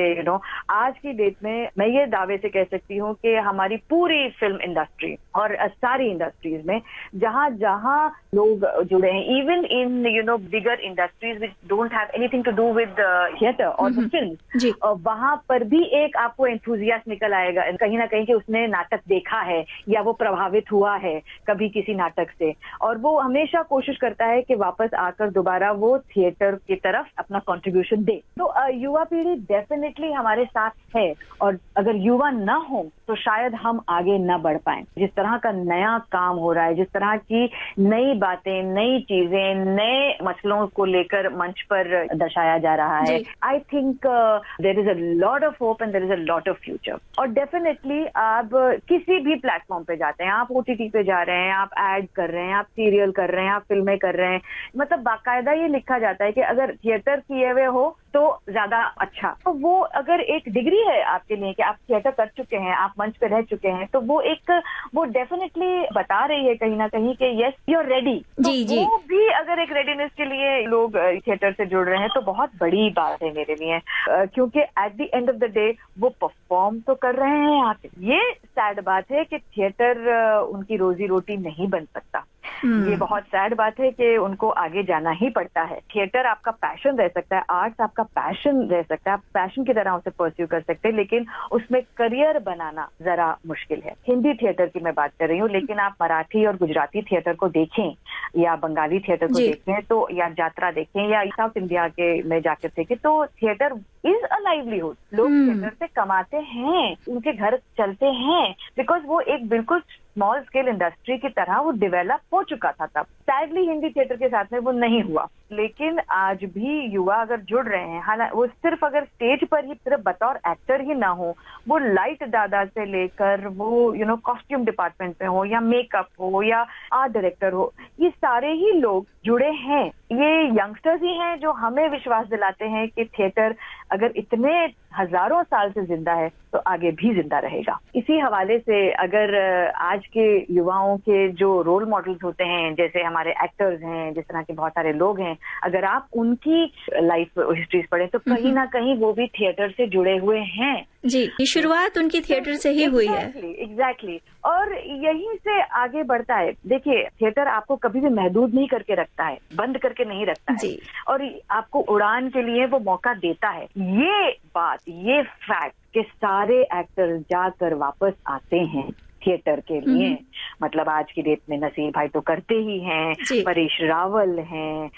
आज की डेट में मैं ये दावे से कह सकती हूँ कि हमारी पूरी फिल्म इंडस्ट्री और सारी इंडस्ट्रीज में जहां जहां लोग जुड़े हैं, even in bigger industries which don't have anything to do with theatre और फिल्म, वहां पर भी एक आपको एंथुजियास्ट निकल आएगा कहीं ना कहीं कि उसने नाटक देखा है या वो प्रभावित हुआ है कभी किसी नाटक से, और वो हमेशा कोशिश करता है कि वापस आकर दोबारा वो थिएटर की तरफ अपना कंट्रीब्यूशन दे। तो युवा पीढ़ी डेफिनेटली हमारे साथ है, और अगर युवा न हो तो शायद हम आगे न बढ़ पाए। जिस तरह का नया काम हो रहा है, जिस तरह की नई बातें, नई चीजें, नए मसलों को लेकर मंच पर दर्शाया जा रहा है, I think there is a lot of hope and there is a lot of future. और डेफिनेटली आप किसी भी प्लेटफॉर्म पे जाते हैं, आप OTT पे जा रहे हैं, आप एड कर रहे हैं, आप सीरियल कर रहे हैं, आप फिल्में कर रहे हैं, मतलब बाकायदा ये लिखा जाता है कि अगर थिएटर किए हुए हो तो ज्यादा अच्छा। तो वो अगर एक डिग्री है आपके लिए कि आप थिएटर कर चुके हैं, आप मंच पे रह चुके हैं, तो वो डेफिनेटली बता रही है कहीं ना कहीं कि यस यू आर रेडी। वो भी अगर एक रेडीनेस के लिए लोग थिएटर से जुड़ रहे हैं तो बहुत बड़ी बात है मेरे लिए, क्योंकि at the end of the day वो परफॉर्म तो कर रहे हैं यहाँ पे। ये सैड बात है कि थिएटर उनकी रोजी रोटी नहीं बन सकता। ये बहुत सैड बात है कि उनको आगे जाना ही पड़ता है। थिएटर आपका पैशन रह सकता है, आर्ट्स आपका पैशन रह सकता है, आप पैशन की तरह उसे परस्यू कर सकते हैं, लेकिन उसमें करियर बनाना जरा मुश्किल है। हिंदी थिएटर की मैं बात कर रही हूँ, लेकिन आप मराठी और गुजराती थिएटर को देखें या बंगाली थिएटर को देखें तो, या यात्रा देखें या साउथ इंडिया के में जाकर देखें, तो थिएटर इज अ लाइवलीहुड। लोग थिएटर से कमाते हैं, उनके घर चलते हैं, बिकॉज वो एक बिल्कुल स्मॉल स्केल इंडस्ट्री की तरह वो डेवलप हो चुका था तब। सैडली हिंदी थिएटर के साथ में वो नहीं हुआ, लेकिन आज भी युवा अगर जुड़ रहे हैं, हालांकि वो सिर्फ अगर स्टेज पर ही सिर्फ बतौर एक्टर ही ना हो, वो लाइट दादा से लेकर वो कॉस्ट्यूम डिपार्टमेंट में हो या मेकअप हो या आर्ट डायरेक्टर हो, ये सारे ही लोग जुड़े हैं। ये यंगस्टर्स ही हैं जो हमें विश्वास दिलाते हैं कि थिएटर अगर इतने हजारों साल से जिंदा है तो आगे भी जिंदा रहेगा। इसी हवाले से अगर आज के युवाओं के जो रोल मॉडल्स होते हैं, जैसे हमारे एक्टर्स हैं, जिस तरह के बहुत सारे लोग हैं, अगर आप उनकी लाइफ हिस्ट्रीज पढ़ें तो कहीं ना कहीं वो भी थिएटर से जुड़े हुए हैं। जी, ये शुरुआत उनकी थिएटर से ही हुई है। एग्जैक्टली, और यहीं से आगे बढ़ता है। देखिए, थिएटर आपको कभी भी महदूद नहीं करके रखता है, बंद करके नहीं रखता है, और आपको उड़ान के लिए वो मौका देता है। ये बात, ये फैक्ट कि सारे एक्टर जाकर वापस आते हैं थिएटर के लिए, मतलब आज की डेट में नसीर भाई तो करते ही हैं, परेश रावल हैं,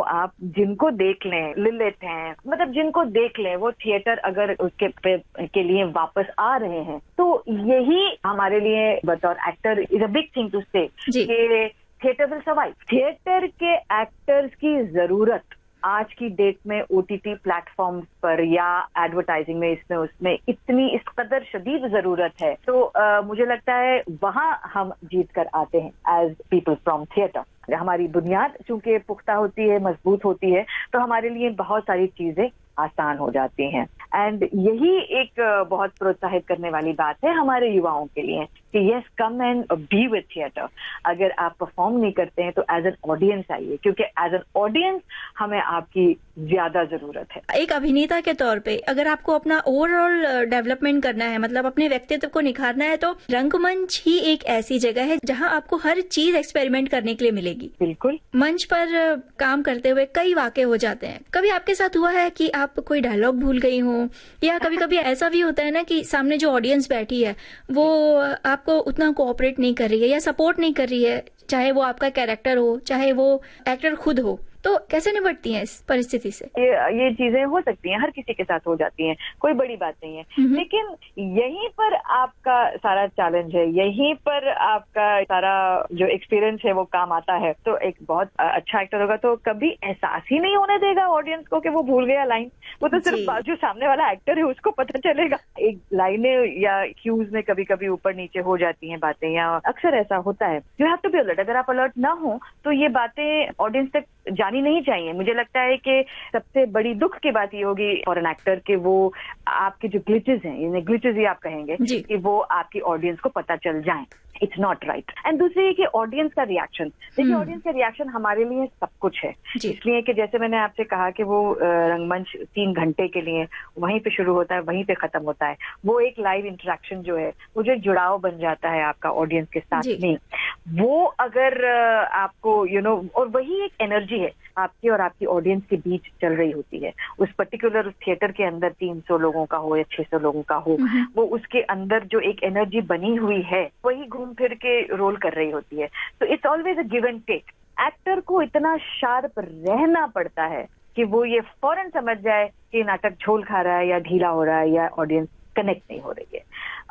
आप जिनको देख लें, लिलित हैं, मतलब जिनको देख लें, वो थिएटर अगर उसके के लिए वापस आ रहे हैं, तो यही हमारे लिए बतौर actor is a big thing to say कि थिएटर विल सर्वाइव। थिएटर के एक्टर्स की जरूरत आज की डेट में ओटीटी प्लेटफॉर्म पर या एडवर्टाइजिंग में, इसमें उसमें इतनी इस कदर शदीद जरूरत है, तो मुझे लगता है वहां हम जीत कर आते हैं एज पीपल फ्रॉम थिएटर। हमारी बुनियाद चूंकि पुख्ता होती है, मजबूत होती है, तो हमारे लिए बहुत सारी चीजें आसान हो जाती हैं। एंड यही एक बहुत प्रोत्साहित करने वाली बात है हमारे युवाओं के लिए कि yes, come and be with theatre. अगर आप परफॉर्म नहीं करते हैं तो एज एन ऑडियंस आइए, क्योंकि एज एन ऑडियंस हमें आपकी ज्यादा जरूरत है। एक अभिनेता के तौर पे अगर आपको अपना ओवरऑल डेवलपमेंट करना है, मतलब अपने व्यक्तित्व को निखारना है, तो रंगमंच ही एक ऐसी जगह है जहां आपको हर चीज एक्सपेरिमेंट करने के लिए मिलेगी। बिल्कुल। मंच पर काम करते हुए कई वाकये हो जाते हैं। कभी आपके साथ हुआ है कि आप कोई डायलॉग भूल गई हो, या कभी कभी ऐसा भी होता है ना कि सामने जो ऑडियंस बैठी है वो आपको उतना कोऑपरेट नहीं कर रही है या सपोर्ट नहीं कर रही है, चाहे वो आपका कैरेक्टर हो, चाहे वो एक्टर खुद हो, तो कैसे निपटती हैं इस परिस्थिति से? ये चीजें हो सकती हैं, हर किसी के साथ हो जाती हैं, कोई बड़ी बात नहीं है, लेकिन यहीं पर आपका सारा चैलेंज है, यहीं पर आपका सारा जो एक्सपीरियंस है वो काम आता है। तो एक बहुत अच्छा एक्टर होगा तो कभी एहसास ही नहीं होने देगा ऑडियंस को कि वो भूल गया लाइन, वो तो सिर्फ जो सामने वाला एक्टर है उसको पता चलेगा। एक लाइनें या क्यूज में कभी कभी ऊपर नीचे हो जाती हैं बातें, या अक्सर ऐसा होता है। You have to be alert. अगर आप अलर्ट ना हो तो ये बातें ऑडियंस तक जानी नहीं चाहिए। मुझे लगता है कि सबसे बड़ी दुख की बात ये होगी फॉर एन एक्टर कि वो आपके जो ग्लिचेस हैं, यानी ग्लिचेस ही आप कहेंगे, कि वो आपकी ऑडियंस को पता चल जाएं। It's not right. एंड दूसरी है कि ऑडियंस का रिएक्शन। देखिए, ऑडियंस का रिएक्शन हमारे लिए सब कुछ है, इसलिए कि जैसे मैंने आपसे कहा कि वो रंगमंच 3 घंटे के लिए वहीं पे शुरू होता है, वहीं पे खत्म होता है। वो एक लाइव इंटरेक्शन जो है, वो जो जुड़ाव बन जाता है आपका ऑडियंस के साथ में, वो अगर आपको और वही एक एनर्जी है आपकी और आपकी ऑडियंस के बीच चल रही होती है। उस पर्टिकुलर थिएटर के अंदर 300 लोगों का हो या 600 लोगों का हो, वो उसके अंदर जो एक एनर्जी बनी हुई है वही घूम फिर के रोल कर रही होती है। तो it's always a give and take. Actor को इतना शार्प रहना पड़ता है कि वो ये फौरन समझ जाए कि नाटक झोल खा रहा है या ढीला हो रहा है या ऑडियंस कनेक्ट नहीं हो रही है,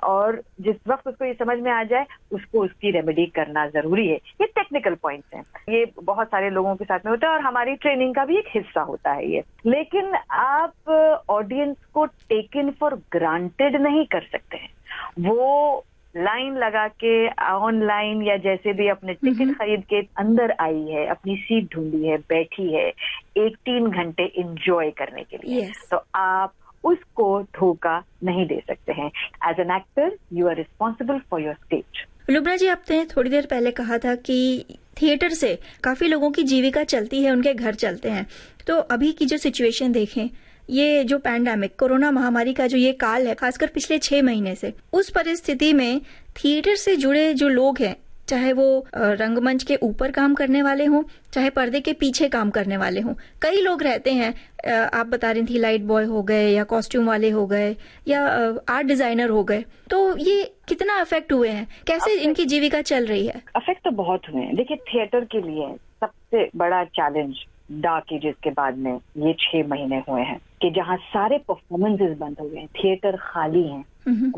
और जिस वक्त उसको ये समझ में आ जाए उसको उसकी रेमेडी करना जरूरी है। ये टेक्निकल पॉइंट्स हैं, ये बहुत सारे लोगों के साथ में होता है और हमारी ट्रेनिंग का भी एक हिस्सा होता है ये। लेकिन आप ऑडियंस को टेकन फॉर ग्रांटेड नहीं कर सकते हैं। वो लाइन लगा के ऑनलाइन या जैसे भी अपने टिकट खरीद के अंदर आई है, अपनी सीट ढूंढी है, बैठी है 1-3 घंटे एंजॉय करने के लिए, तो आप उसको धोखा नहीं दे सकते हैं। As an actor you are responsible for your stage. Lubna ji, आपने थोड़ी देर पहले कहा था कि थिएटर से काफी लोगों की जीविका चलती है, उनके घर चलते हैं। तो अभी की जो सिचुएशन देखें, ये जो पैंडेमिक कोरोना महामारी का जो ये काल है, खासकर पिछले 6 महीने से, उस परिस्थिति में थिएटर से जुड़े जो लोग हैं चाहे वो रंगमंच के ऊपर काम करने वाले हों, चाहे पर्दे के पीछे काम करने वाले हों। कई लोग रहते हैं, आप बता रही थी लाइट बॉय हो गए या कॉस्ट्यूम वाले हो गए या आर्ट डिजाइनर हो गए, तो ये कितना अफेक्ट हुए हैं, कैसे इनकी जीविका चल रही है? अफेक्ट तो बहुत हुए हैं। देखिए, थिएटर के लिए सबसे बड़ा चैलेंज डार्क एजेस के बाद में ये 6 महीने हुए हैं कि जहाँ सारे परफॉर्मेंसेस बंद हो गए, थिएटर खाली हैं,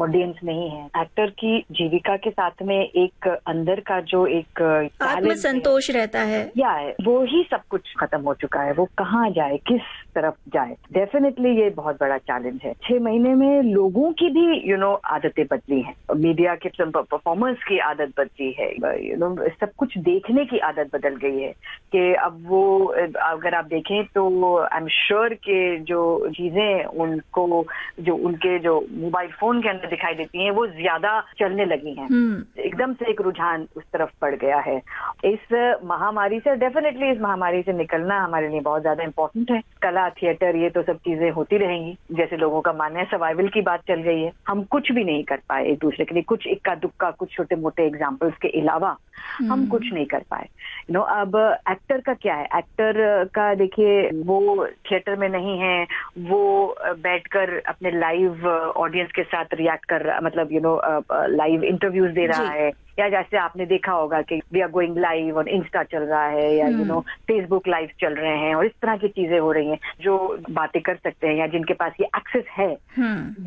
ऑडियंस नहीं है। एक्टर की जीविका के साथ में एक अंदर का जो एक आत्मसंतोष रहता है, या वो ही सब कुछ खत्म हो चुका है। वो कहाँ जाए, किस तरफ जाए? डेफिनेटली ये बहुत बड़ा चैलेंज है। 6 महीने में लोगों की भी आदतें बदली हैं, मीडिया के परफॉर्मेंस की आदत बदली है, सब कुछ देखने की आदत बदल गई है कि अब वो अगर आप देखें तो आई एम श्योर के जो चीजें उनको जो उनके जो मोबाइल फोन के अंदर दिखाई देती हैं वो ज्यादा चलने लगी हैं। एकदम से एक रुझान उस तरफ बढ़ गया है। इस महामारी से, डेफिनेटली इस महामारी से निकलना हमारे लिए बहुत ज्यादा इम्पोर्टेंट है। कला, थिएटर, ये तो सब चीजें होती रहेंगी। जैसे लोगों का मानना है, सर्वाइवल की बात चल गई है। हम कुछ भी नहीं कर पाए एक दूसरे के लिए, कुछ इक्का दुक्का, कुछ छोटे मोटे एग्जाम्पल्स के अलावा हम कुछ नहीं कर पाए। अब एक्टर का क्या है? एक्टर का देखिए, वो थिएटर में नहीं है, वो बैठकर अपने लाइव ऑडियंस के साथ रिएक्ट कर रहा, मतलब लाइव इंटरव्यूज दे रहा है, या जैसे आपने देखा होगा कि वी आर गोइंग लाइव और इंस्टा चल रहा है, या फेसबुक लाइव चल रहे हैं, और इस तरह की चीजें हो रही हैं। जो बातें कर सकते हैं या जिनके पास ये एक्सेस है,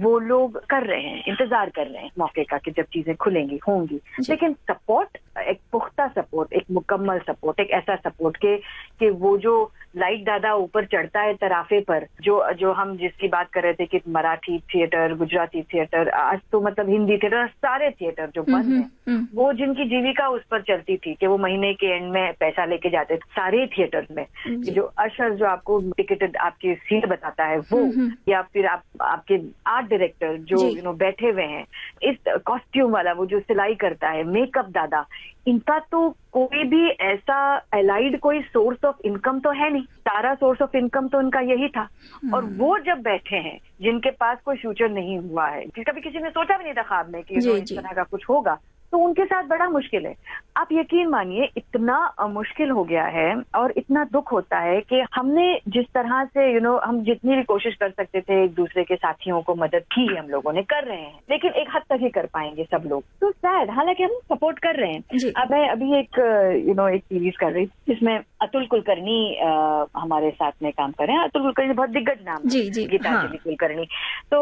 वो लोग कर रहे हैं, इंतजार कर रहे हैं मौके का कि जब चीजें खुलेंगी, होंगी। लेकिन सपोर्ट, एक पुख्ता सपोर्ट, एक मुकम्मल सपोर्ट, एक ऐसा सपोर्ट कि वो जो लाइट दादा ऊपर चढ़ता है तराफे पर, जो हम जिसकी बात कर रहे थे कि मराठी थिएटर, गुजराती थिएटर, आज तो मतलब हिंदी थिएटर, सारे थिएटर जो बंद हैं, वो जिनकी जीविका उस पर चलती थी कि वो महीने के एंड में पैसा लेके जाते थे, सारे थिएटर्स में जो अशर जो आपको टिकट आपकी सीट बताता है वो, या फिर आपके आर्ट डायरेक्टर जो बैठे हुए हैं, इस कॉस्ट्यूम वाला, वो जो सिलाई करता है, मेकअप दादा, इनका तो कोई भी ऐसा एलाइड कोई सोर्स ऑफ इनकम तो है नहीं। सारा सोर्स ऑफ इनकम तो उनका यही था। और वो जब बैठे हैं, जिनके पास कोई फ्यूचर नहीं हुआ है, कभी किसी ने सोचा भी नहीं था ख्वाब में कि इस तरह का कुछ होगा, तो उनके साथ बड़ा मुश्किल है। आप यकीन मानिए, इतना मुश्किल हो गया है और इतना दुख होता है कि हमने जिस तरह से हम जितनी भी कोशिश कर सकते थे एक दूसरे के साथियों को मदद की, हम लोगों ने कर रहे हैं, लेकिन एक हद तक ही कर पाएंगे सब लोग। तो सैड, हालांकि हम सपोर्ट कर रहे हैं। अब मैं अभी एक एक सीरीज कर रही जिसमें अतुल कुलकर्णी हमारे साथ में काम कर रहे हैं। अतुल कुलकर्णी बहुत दिग्गज नाम है, गीतांजलि कुलकर्णी, तो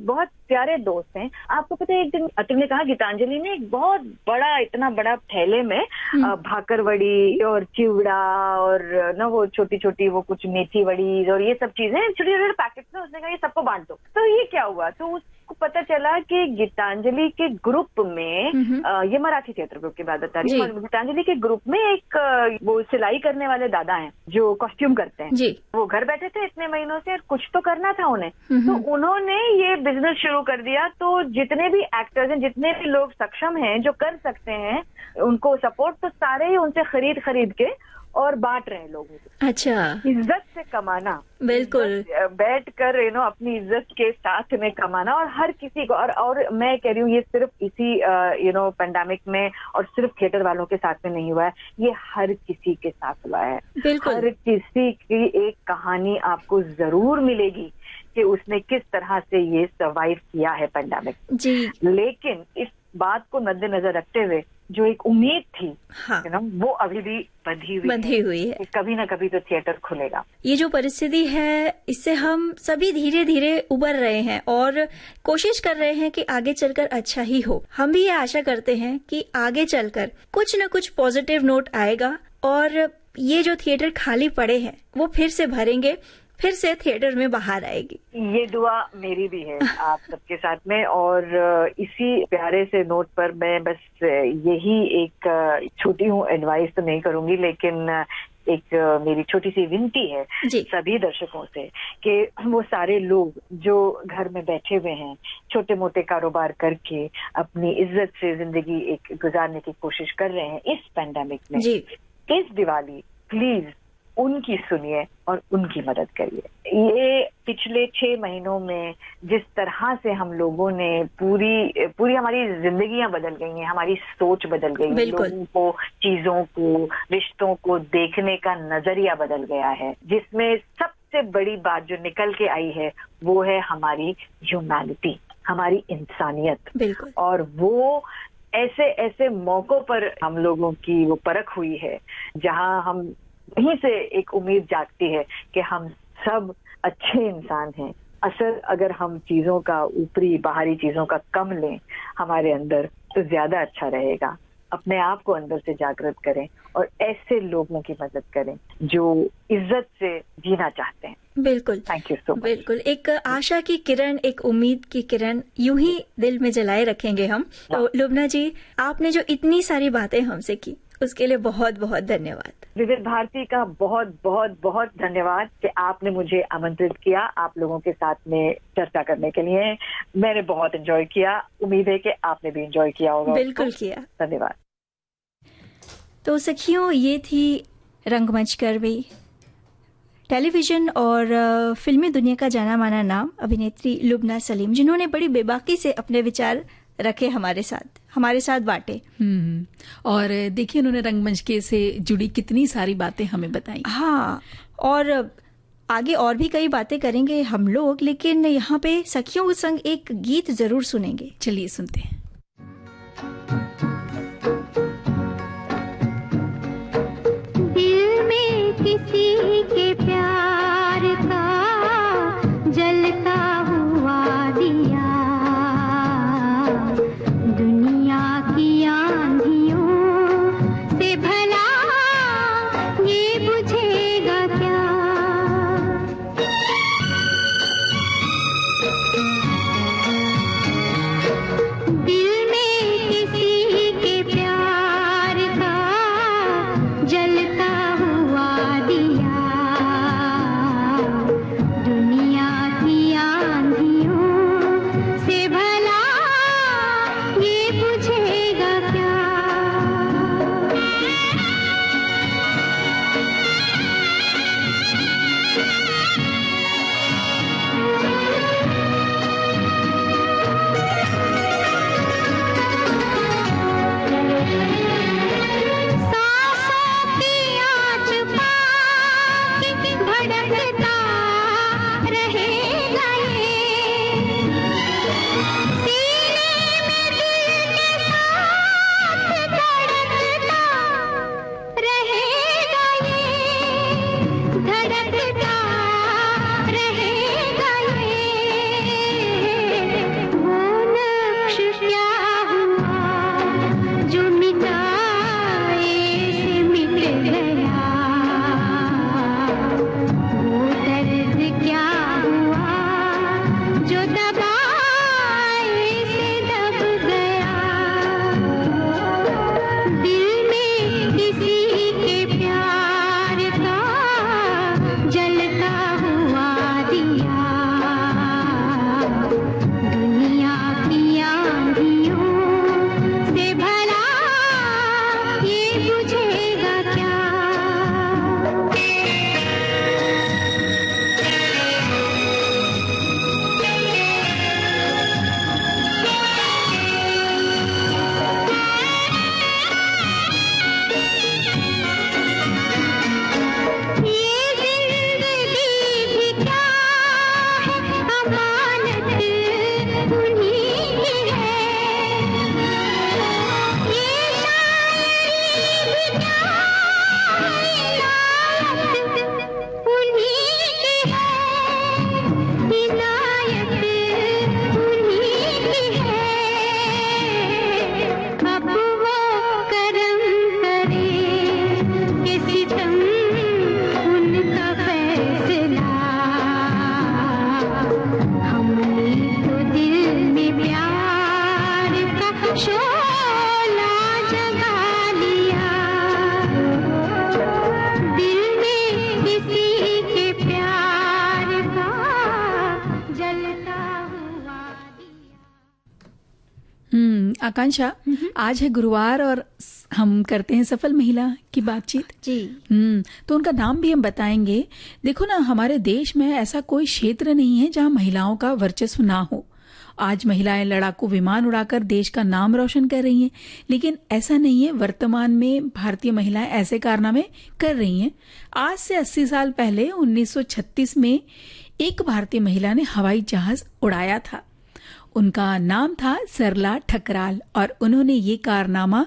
बहुत प्यारे दोस्त हैं। आपको पता है, एक दिन अतुल ने कहा गीतांजलि ने एक बहुत बड़ा, इतना बड़ा थैले में भाकरवड़ी और चिवड़ा और वो छोटी छोटी वो कुछ मेथी वड़ी और ये सब चीजें छोटे छोटे पैकेट में, उसने कहा ये सबको बांट दो। तो ये क्या हुआ? तो उसको पता चला कि गीतांजलि के ग्रुप में, ये मराठी थिएटर ग्रुप की बात बता रही हूँ, गीतांजलि के ग्रुप में एक वो सिलाई करने वाले दादा हैं जो कॉस्ट्यूम करते हैं। वो घर बैठे थे इतने महीनों से और कुछ तो करना था उन्हें, तो उन्होंने ये बिजनेस शुरू कर दिया। तो जितने भी एक्टर्स हैं, जितने भी लोग सक्षम हैं जो कर सकते हैं उनको सपोर्ट, तो सारे ही उनसे खरीद के और बांट रहे हैं लोगों को। अच्छा, इज्जत से कमाना, बिल्कुल बैठ कर अपनी इज्जत के साथ में कमाना, और हर किसी को, और मैं कह रही हूँ ये सिर्फ इसी पेंडेमिक में और सिर्फ थिएटर वालों के साथ में नहीं हुआ है, ये हर किसी के साथ हुआ है। हर किसी की एक कहानी आपको जरूर मिलेगी कि उसने किस तरह से ये सर्वाइव किया है पेंडेमिक जी। लेकिन इस बात को मद्देनजर रखते हुए जो एक उम्मीद थी, वो अभी भी बंधी हुई है। कभी ना कभी तो थिएटर खुलेगा। ये जो परिस्थिति है, इससे हम सभी धीरे धीरे उबर रहे हैं और कोशिश कर रहे हैं कि आगे चलकर अच्छा ही हो। हम भी ये आशा करते हैं कि आगे चलकर कुछ न कुछ पॉजिटिव नोट आएगा और ये जो थिएटर खाली पड़े हैं वो फिर से भरेंगे, फिर से थिएटर में बाहर आएगी। ये दुआ मेरी भी है आप सबके साथ में। और इसी प्यारे से नोट पर मैं बस यही एक छोटी हूँ एडवाइस तो नहीं करूंगी, लेकिन एक मेरी छोटी सी विनती है सभी दर्शकों से कि वो सारे लोग जो घर में बैठे हुए हैं, छोटे मोटे कारोबार करके अपनी इज्जत से जिंदगी एक गुजारने की कोशिश कर रहे हैं इस पेंडेमिक में, इस दिवाली प्लीज उनकी सुनिए और उनकी मदद करिए। ये पिछले 6 महीनों में जिस तरह से हम लोगों ने पूरी हमारी जिंदगियां बदल गई हैं, हमारी सोच बदल गई है, लोगों को, चीजों को, रिश्तों को देखने का नजरिया बदल गया है, जिसमें सबसे बड़ी बात जो निकल के आई है वो है हमारी ह्यूमैनिटी, हमारी इंसानियत। बिल्कुल। और वो ऐसे मौकों पर हम लोगों की वो परख हुई है जहां हम वहीं से एक उम्मीद जागती है कि हम सब अच्छे इंसान हैं। असर अगर हम चीजों का, ऊपरी बाहरी चीजों का कम लें हमारे अंदर तो ज्यादा अच्छा रहेगा। अपने आप को अंदर से जागृत करें और ऐसे लोगों की मदद करें जो इज्जत से जीना चाहते हैं। बिल्कुल। Thank you so much. बिल्कुल, एक आशा की किरण, एक उम्मीद की किरण यूं ही दिल में जलाए रखेंगे हम। तो लुबना जी, आपने जो इतनी सारी बातें हमसे की उसके लिए बहुत बहुत धन्यवाद। विविध भारती का बहुत बहुत बहुत धन्यवाद कि आपने मुझे आमंत्रित किया आप लोगों के साथ में चर्चा करने के लिए। मैंने बहुत एंजॉय किया, उम्मीद है कि आपने भी एंजॉय किया होगा। बिल्कुल किया। धन्यवाद। तो सखियों, ये थी रंगमंच कर्मी, टेलीविजन और फिल्मी दुनिया का जाना माना नाम अभिनेत्री लुबना सलीम, जिन्होंने बड़ी बेबाकी से अपने विचार रखे हमारे साथ बांटे। और देखिए उन्होंने रंगमंच के से जुड़ी कितनी सारी बातें हमें बताई। हाँ, और आगे और भी कई बातें करेंगे हम लोग, लेकिन यहाँ पे सखियों के संग एक गीत जरूर सुनेंगे। चलिए सुनते हैं। दिल में किसी के प्यार का जलता हुआ दिया, दुनिया की आंधियों से भला ये बुझेगा क्या। दिल आकांक्षा, आज है गुरुवार और हम करते हैं सफल महिला की बातचीत। जी। तो उनका नाम भी हम बताएंगे। देखो ना, हमारे देश में ऐसा कोई क्षेत्र नहीं है जहां महिलाओं का वर्चस्व ना हो। आज महिलाएं लड़ाकू विमान उड़ाकर देश का नाम रोशन कर रही हैं, लेकिन ऐसा नहीं है। वर्तमान में भारतीय महिलाएं ऐसे कारनामे कर रही हैं। आज से 80 साल पहले 1936 में एक भारतीय महिला ने हवाई जहाज उड़ाया था। उनका नाम था सरला ठकराल और उन्होंने ये कारनामा,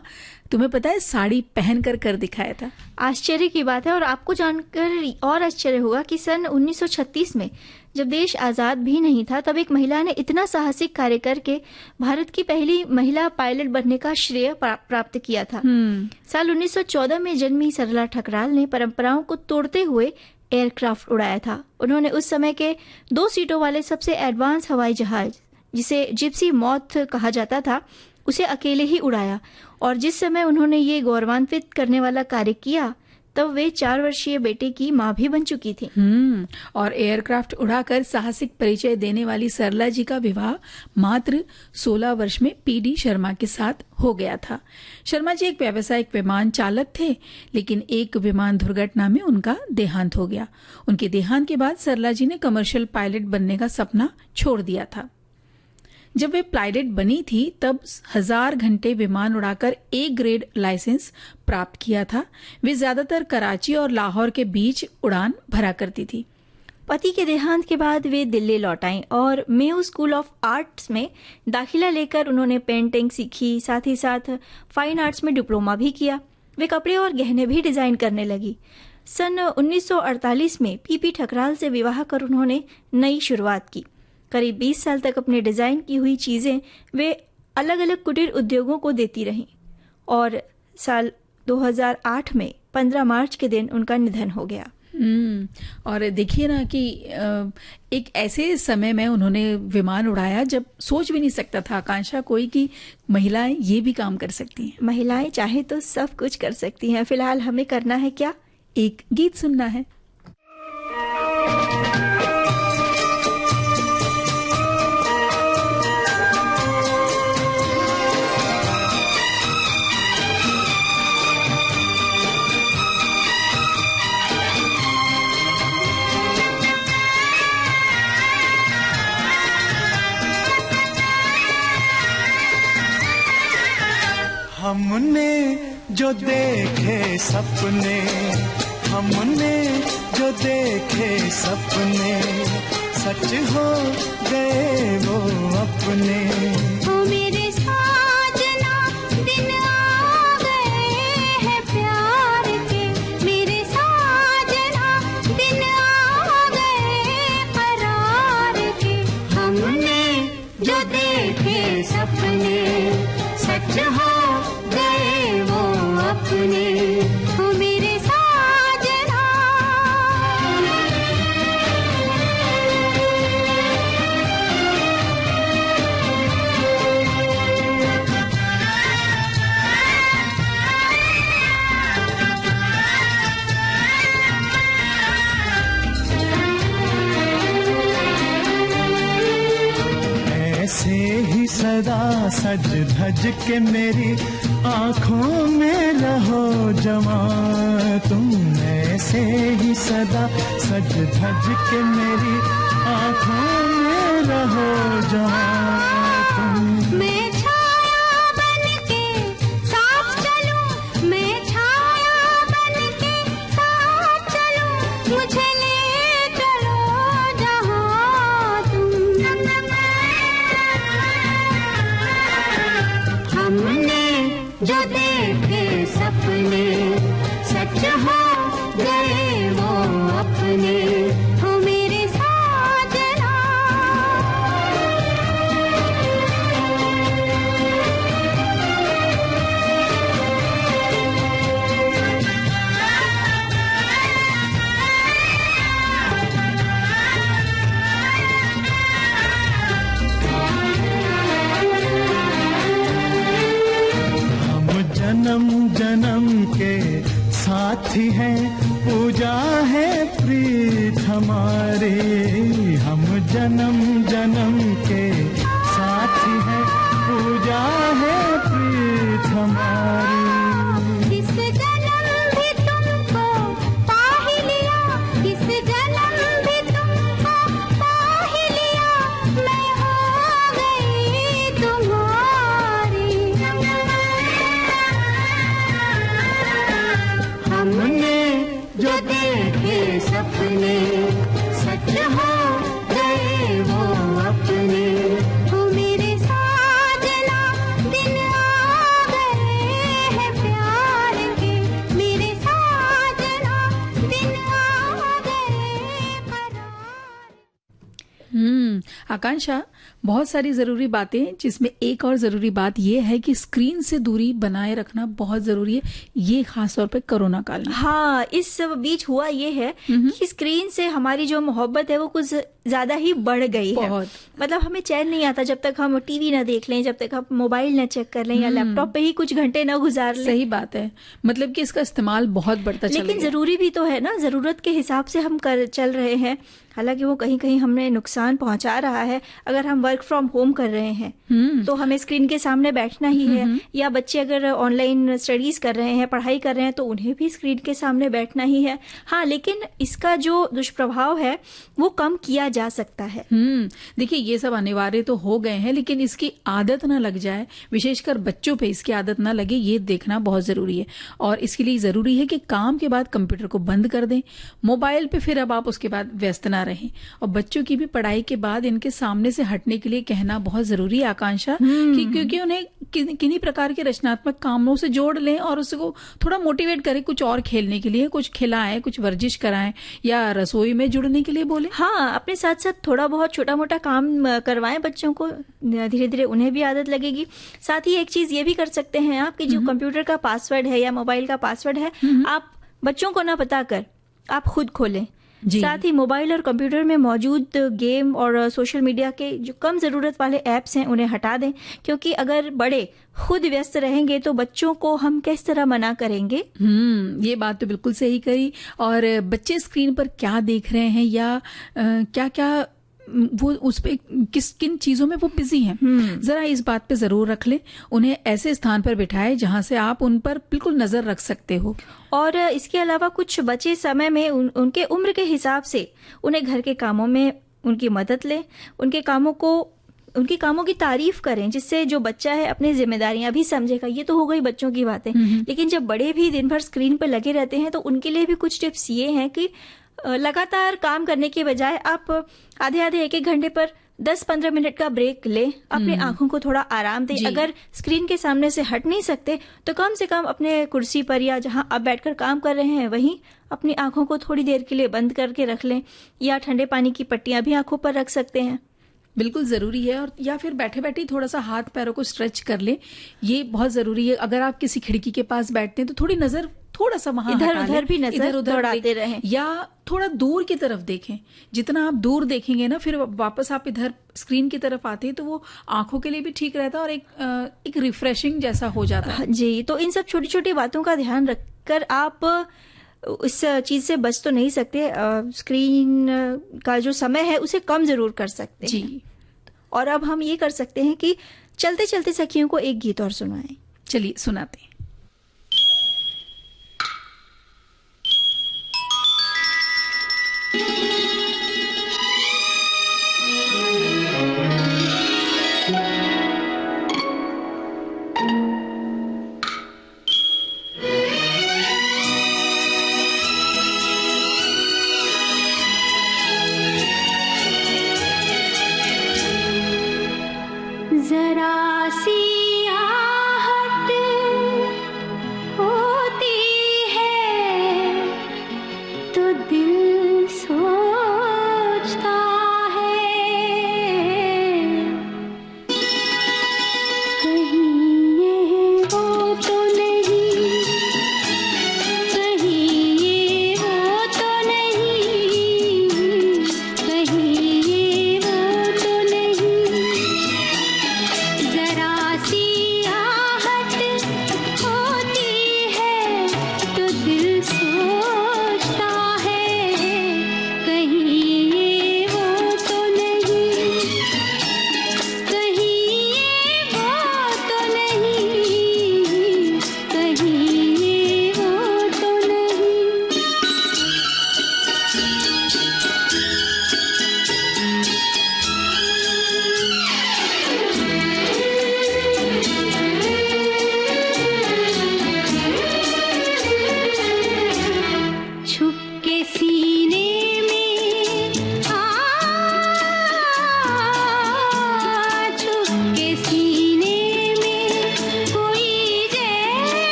तुम्हें पता है, साड़ी पहनकर कर दिखाया था। आश्चर्य की बात है, और आपको जानकर और आश्चर्य होगा कि सन 1936 में जब देश आजाद भी नहीं था, तब एक महिला ने इतना साहसिक कार्य करके भारत की पहली महिला पायलट बनने का श्रेय प्राप्त किया था। साल 1914 में जन्मी सरला ठकराल ने परंपराओं को तोड़ते हुए एयरक्राफ्ट उड़ाया था। उन्होंने उस समय के 2 सीटों वाले सबसे एडवांस हवाई जहाज, जिसे जिप्सी मॉथ कहा जाता था, उसे अकेले ही उड़ाया। और जिस समय उन्होंने ये गौरवान्वित करने वाला कार्य किया, तब वे 4 वर्षीय बेटे की मां भी बन चुकी थी। और एयरक्राफ्ट उड़ाकर साहसिक परिचय देने वाली सरला जी का विवाह मात्र 16 वर्ष में पीडी शर्मा के साथ हो गया था। शर्मा जी एक व्यावसायिक विमान चालक थे, लेकिन एक विमान दुर्घटना में उनका देहांत हो गया। उनके देहांत के बाद सरला जी ने कमर्शियल पायलट बनने का सपना छोड़ दिया था। जब वे पायलट बनी थी, तब 1000 घंटे विमान उड़ाकर A ग्रेड लाइसेंस प्राप्त किया था। वे ज्यादातर कराची और लाहौर के बीच उड़ान भरा करती थी। पति के देहांत के बाद वे दिल्ली लौट आईं और मेयो स्कूल ऑफ आर्ट्स में दाखिला लेकर उन्होंने पेंटिंग सीखी, साथ ही साथ फाइन आर्ट्स में डिप्लोमा भी किया। वे कपड़े और गहने भी डिजाइन करने लगी। सन 1948 में पीपी ठकराल से विवाह कर उन्होंने नई शुरुआत की। करीब 20 साल तक अपने डिजाइन की हुई चीजें वे अलग अलग कुटीर उद्योगों को देती रहीं और साल 2008 में 15 मार्च के दिन उनका निधन हो गया। और देखिए ना कि एक ऐसे समय में उन्होंने विमान उड़ाया जब सोच भी नहीं सकता था आकांक्षा कोई कि महिलाएं ये भी काम कर सकती हैं। महिलाएं चाहे तो सब कुछ कर सकती हैं। फिलहाल हमें करना है क्या? एक गीत सुनना है। हमने जो देखे सपने, हमने जो देखे सपने, सच हो गए वो अपने। ओ मेरे साजना, दिन आ गए हैं प्यार के, मेरे साजना, दिन आ गए करार के। हमने जो देखे सपने, सच हो गए वो अपने। ओ मेरे साजना। ऐसे ही सदा सज धज के मेरी आँखों में रहो जमा तुम। ऐसे ही सदा सज धज के मेरी आँखों में रहो जमा तुम। मैं छाया बनके साथ चलूं, मैं छाया बनके साथ चलूं, मुझे ले चलो जहां तुम। हमने जो देखे सपने, सच हो गए वो अपने। हो मेरे साजना। जन्म जन्म के साथी हैं, पूजा है प्रीत हमारी। हम जन्म जन्म के साथी हैं, पूजा है आकांक्षा, बहुत सारी जरूरी बातें, जिसमें एक और जरूरी बात यह है कि स्क्रीन से दूरी बनाए रखना बहुत जरूरी है, ये खास तौर पे कोरोना काल में। हाँ, इस बीच हुआ ये है कि स्क्रीन से हमारी जो मोहब्बत है वो कुछ ज्यादा ही बढ़ गई है। बहुत। मतलब हमें चैन नहीं आता जब तक हम टीवी ना देख लें, जब तक हम मोबाइल ना चेक कर लें या लैपटॉप पे ही कुछ घंटे ना गुजार लें। सही बात है, मतलब कि इसका इस्तेमाल बहुत बढ़ता चला लेकिन गया। जरूरी भी तो है ना, जरूरत के हिसाब से हम चल रहे हैं। हालांकि वो कहीं कहीं हमें नुकसान पहुंचा रहा है। अगर हम वर्क फ्रॉम होम कर रहे हैं तो हमें स्क्रीन के सामने बैठना ही है, या बच्चे अगर ऑनलाइन स्टडीज कर रहे हैं, पढ़ाई कर रहे हैं, तो उन्हें भी स्क्रीन के सामने बैठना ही है। हाँ, लेकिन इसका जो दुष्प्रभाव है वो कम किया जा सकता है। देखिए, ये सब अनिवार्य तो हो गए हैं, लेकिन इसकी आदत ना लग जाए, विशेषकर बच्चों पे इसकी आदत ना लगे, ये देखना बहुत जरूरी है। और इसके लिए जरूरी है कि काम के बाद कंप्यूटर को बंद कर दें, मोबाइल पे फिर अब आप उसके बाद व्यस्त ना रहें। और बच्चों की भी पढ़ाई के बाद इनके सामने से हटने के लिए कहना बहुत जरूरी है, आकांक्षा, कि क्योंकि उन्हें किन्हीं प्रकार के रचनात्मक कामों से जोड़ लें और उसको थोड़ा मोटिवेट करें कुछ और खेलने के लिए, कुछ खिलाएं, कुछ वर्जिश कराएं, या रसोई में जुड़ने के लिए बोले। हाँ, अपने साथ साथ थोड़ा बहुत छोटा मोटा काम करवाएं बच्चों को, धीरे धीरे उन्हें भी आदत लगेगी। साथ ही एक चीज ये भी कर सकते हैं आप कि जो कंप्यूटर का पासवर्ड है या मोबाइल का पासवर्ड है, आप बच्चों को ना पता कर आप खुद खोलें। साथ ही मोबाइल और कंप्यूटर में मौजूद गेम और सोशल मीडिया के जो कम जरूरत वाले ऐप्स हैं उन्हें हटा दें, क्योंकि अगर बड़े खुद व्यस्त रहेंगे तो बच्चों को हम किस तरह मना करेंगे। ये बात तो बिल्कुल सही करी। और बच्चे स्क्रीन पर क्या देख रहे हैं या क्या क्या वो उस पे किन चीजों में वो बिजी हैं, जरा इस बात पे जरूर रख ले। उन्हें ऐसे स्थान पर बिठाएं जहां से आप उन पर बिल्कुल नजर रख सकते हो। और इसके अलावा कुछ बचे समय में उनके उम्र के हिसाब से उन्हें घर के कामों में उनकी मदद लें, उनके कामों की तारीफ करें, जिससे जो बच्चा है अपनी जिम्मेदारियां भी समझेगा। ये तो हो गई बच्चों की बातें, लेकिन जब बड़े भी दिन भर स्क्रीन पर लगे रहते हैं तो उनके लिए भी कुछ टिप्स ये हैं कि लगातार काम करने के बजाय आप आधे आधे एक घंटे पर 10-15 मिनट का ब्रेक लें, अपनी आंखों को थोड़ा आराम दें। अगर स्क्रीन के सामने से हट नहीं सकते तो कम से कम अपने कुर्सी पर या जहां आप बैठकर काम कर रहे हैं वहीं अपनी आंखों को थोड़ी देर के लिए बंद करके रख लें, या ठंडे पानी की पट्टियां भी आंखों पर रख सकते हैं। बिल्कुल जरूरी है। और या फिर बैठे बैठे थोड़ा सा हाथ पैरों को स्ट्रेच कर ले, ये बहुत जरूरी है। अगर आप किसी खिड़की के पास बैठते हैं तो थोड़ी नजर थोड़ा सा वहां इधर उधर भी नजर दौड़ाते रहें, या थोड़ा दूर की तरफ देखें। जितना आप दूर देखेंगे ना, फिर वापस आप इधर स्क्रीन की तरफ आते हैं तो वो आंखों के लिए भी ठीक रहता है और एक रिफ्रेशिंग जैसा हो जाता है। जी, तो इन सब छोटी छोटी बातों का ध्यान रखकर आप इस चीज से बच तो नहीं सकते, स्क्रीन का जो समय है उसे कम जरूर कर सकते हैं। जी। और अब हम ये कर सकते हैं कि चलते चलते सखियों को एक गीत और सुनाएं। चलिए सुनाते हैं। जरा सी आहट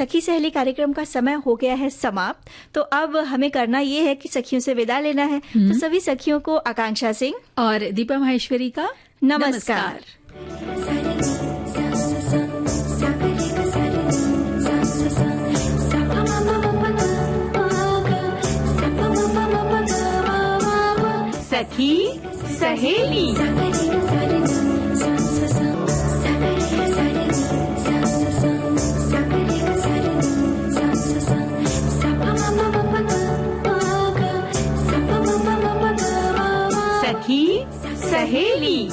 सखी सहेली कार्यक्रम का समय हो गया है समाप्त। तो अब हमें करना ये है कि सखियों से विदा लेना है। तो सभी सखियों को आकांक्षा सिंह और दीपा माहेश्वरी का नमस्कार। सखी सहेली। सखी सहेली।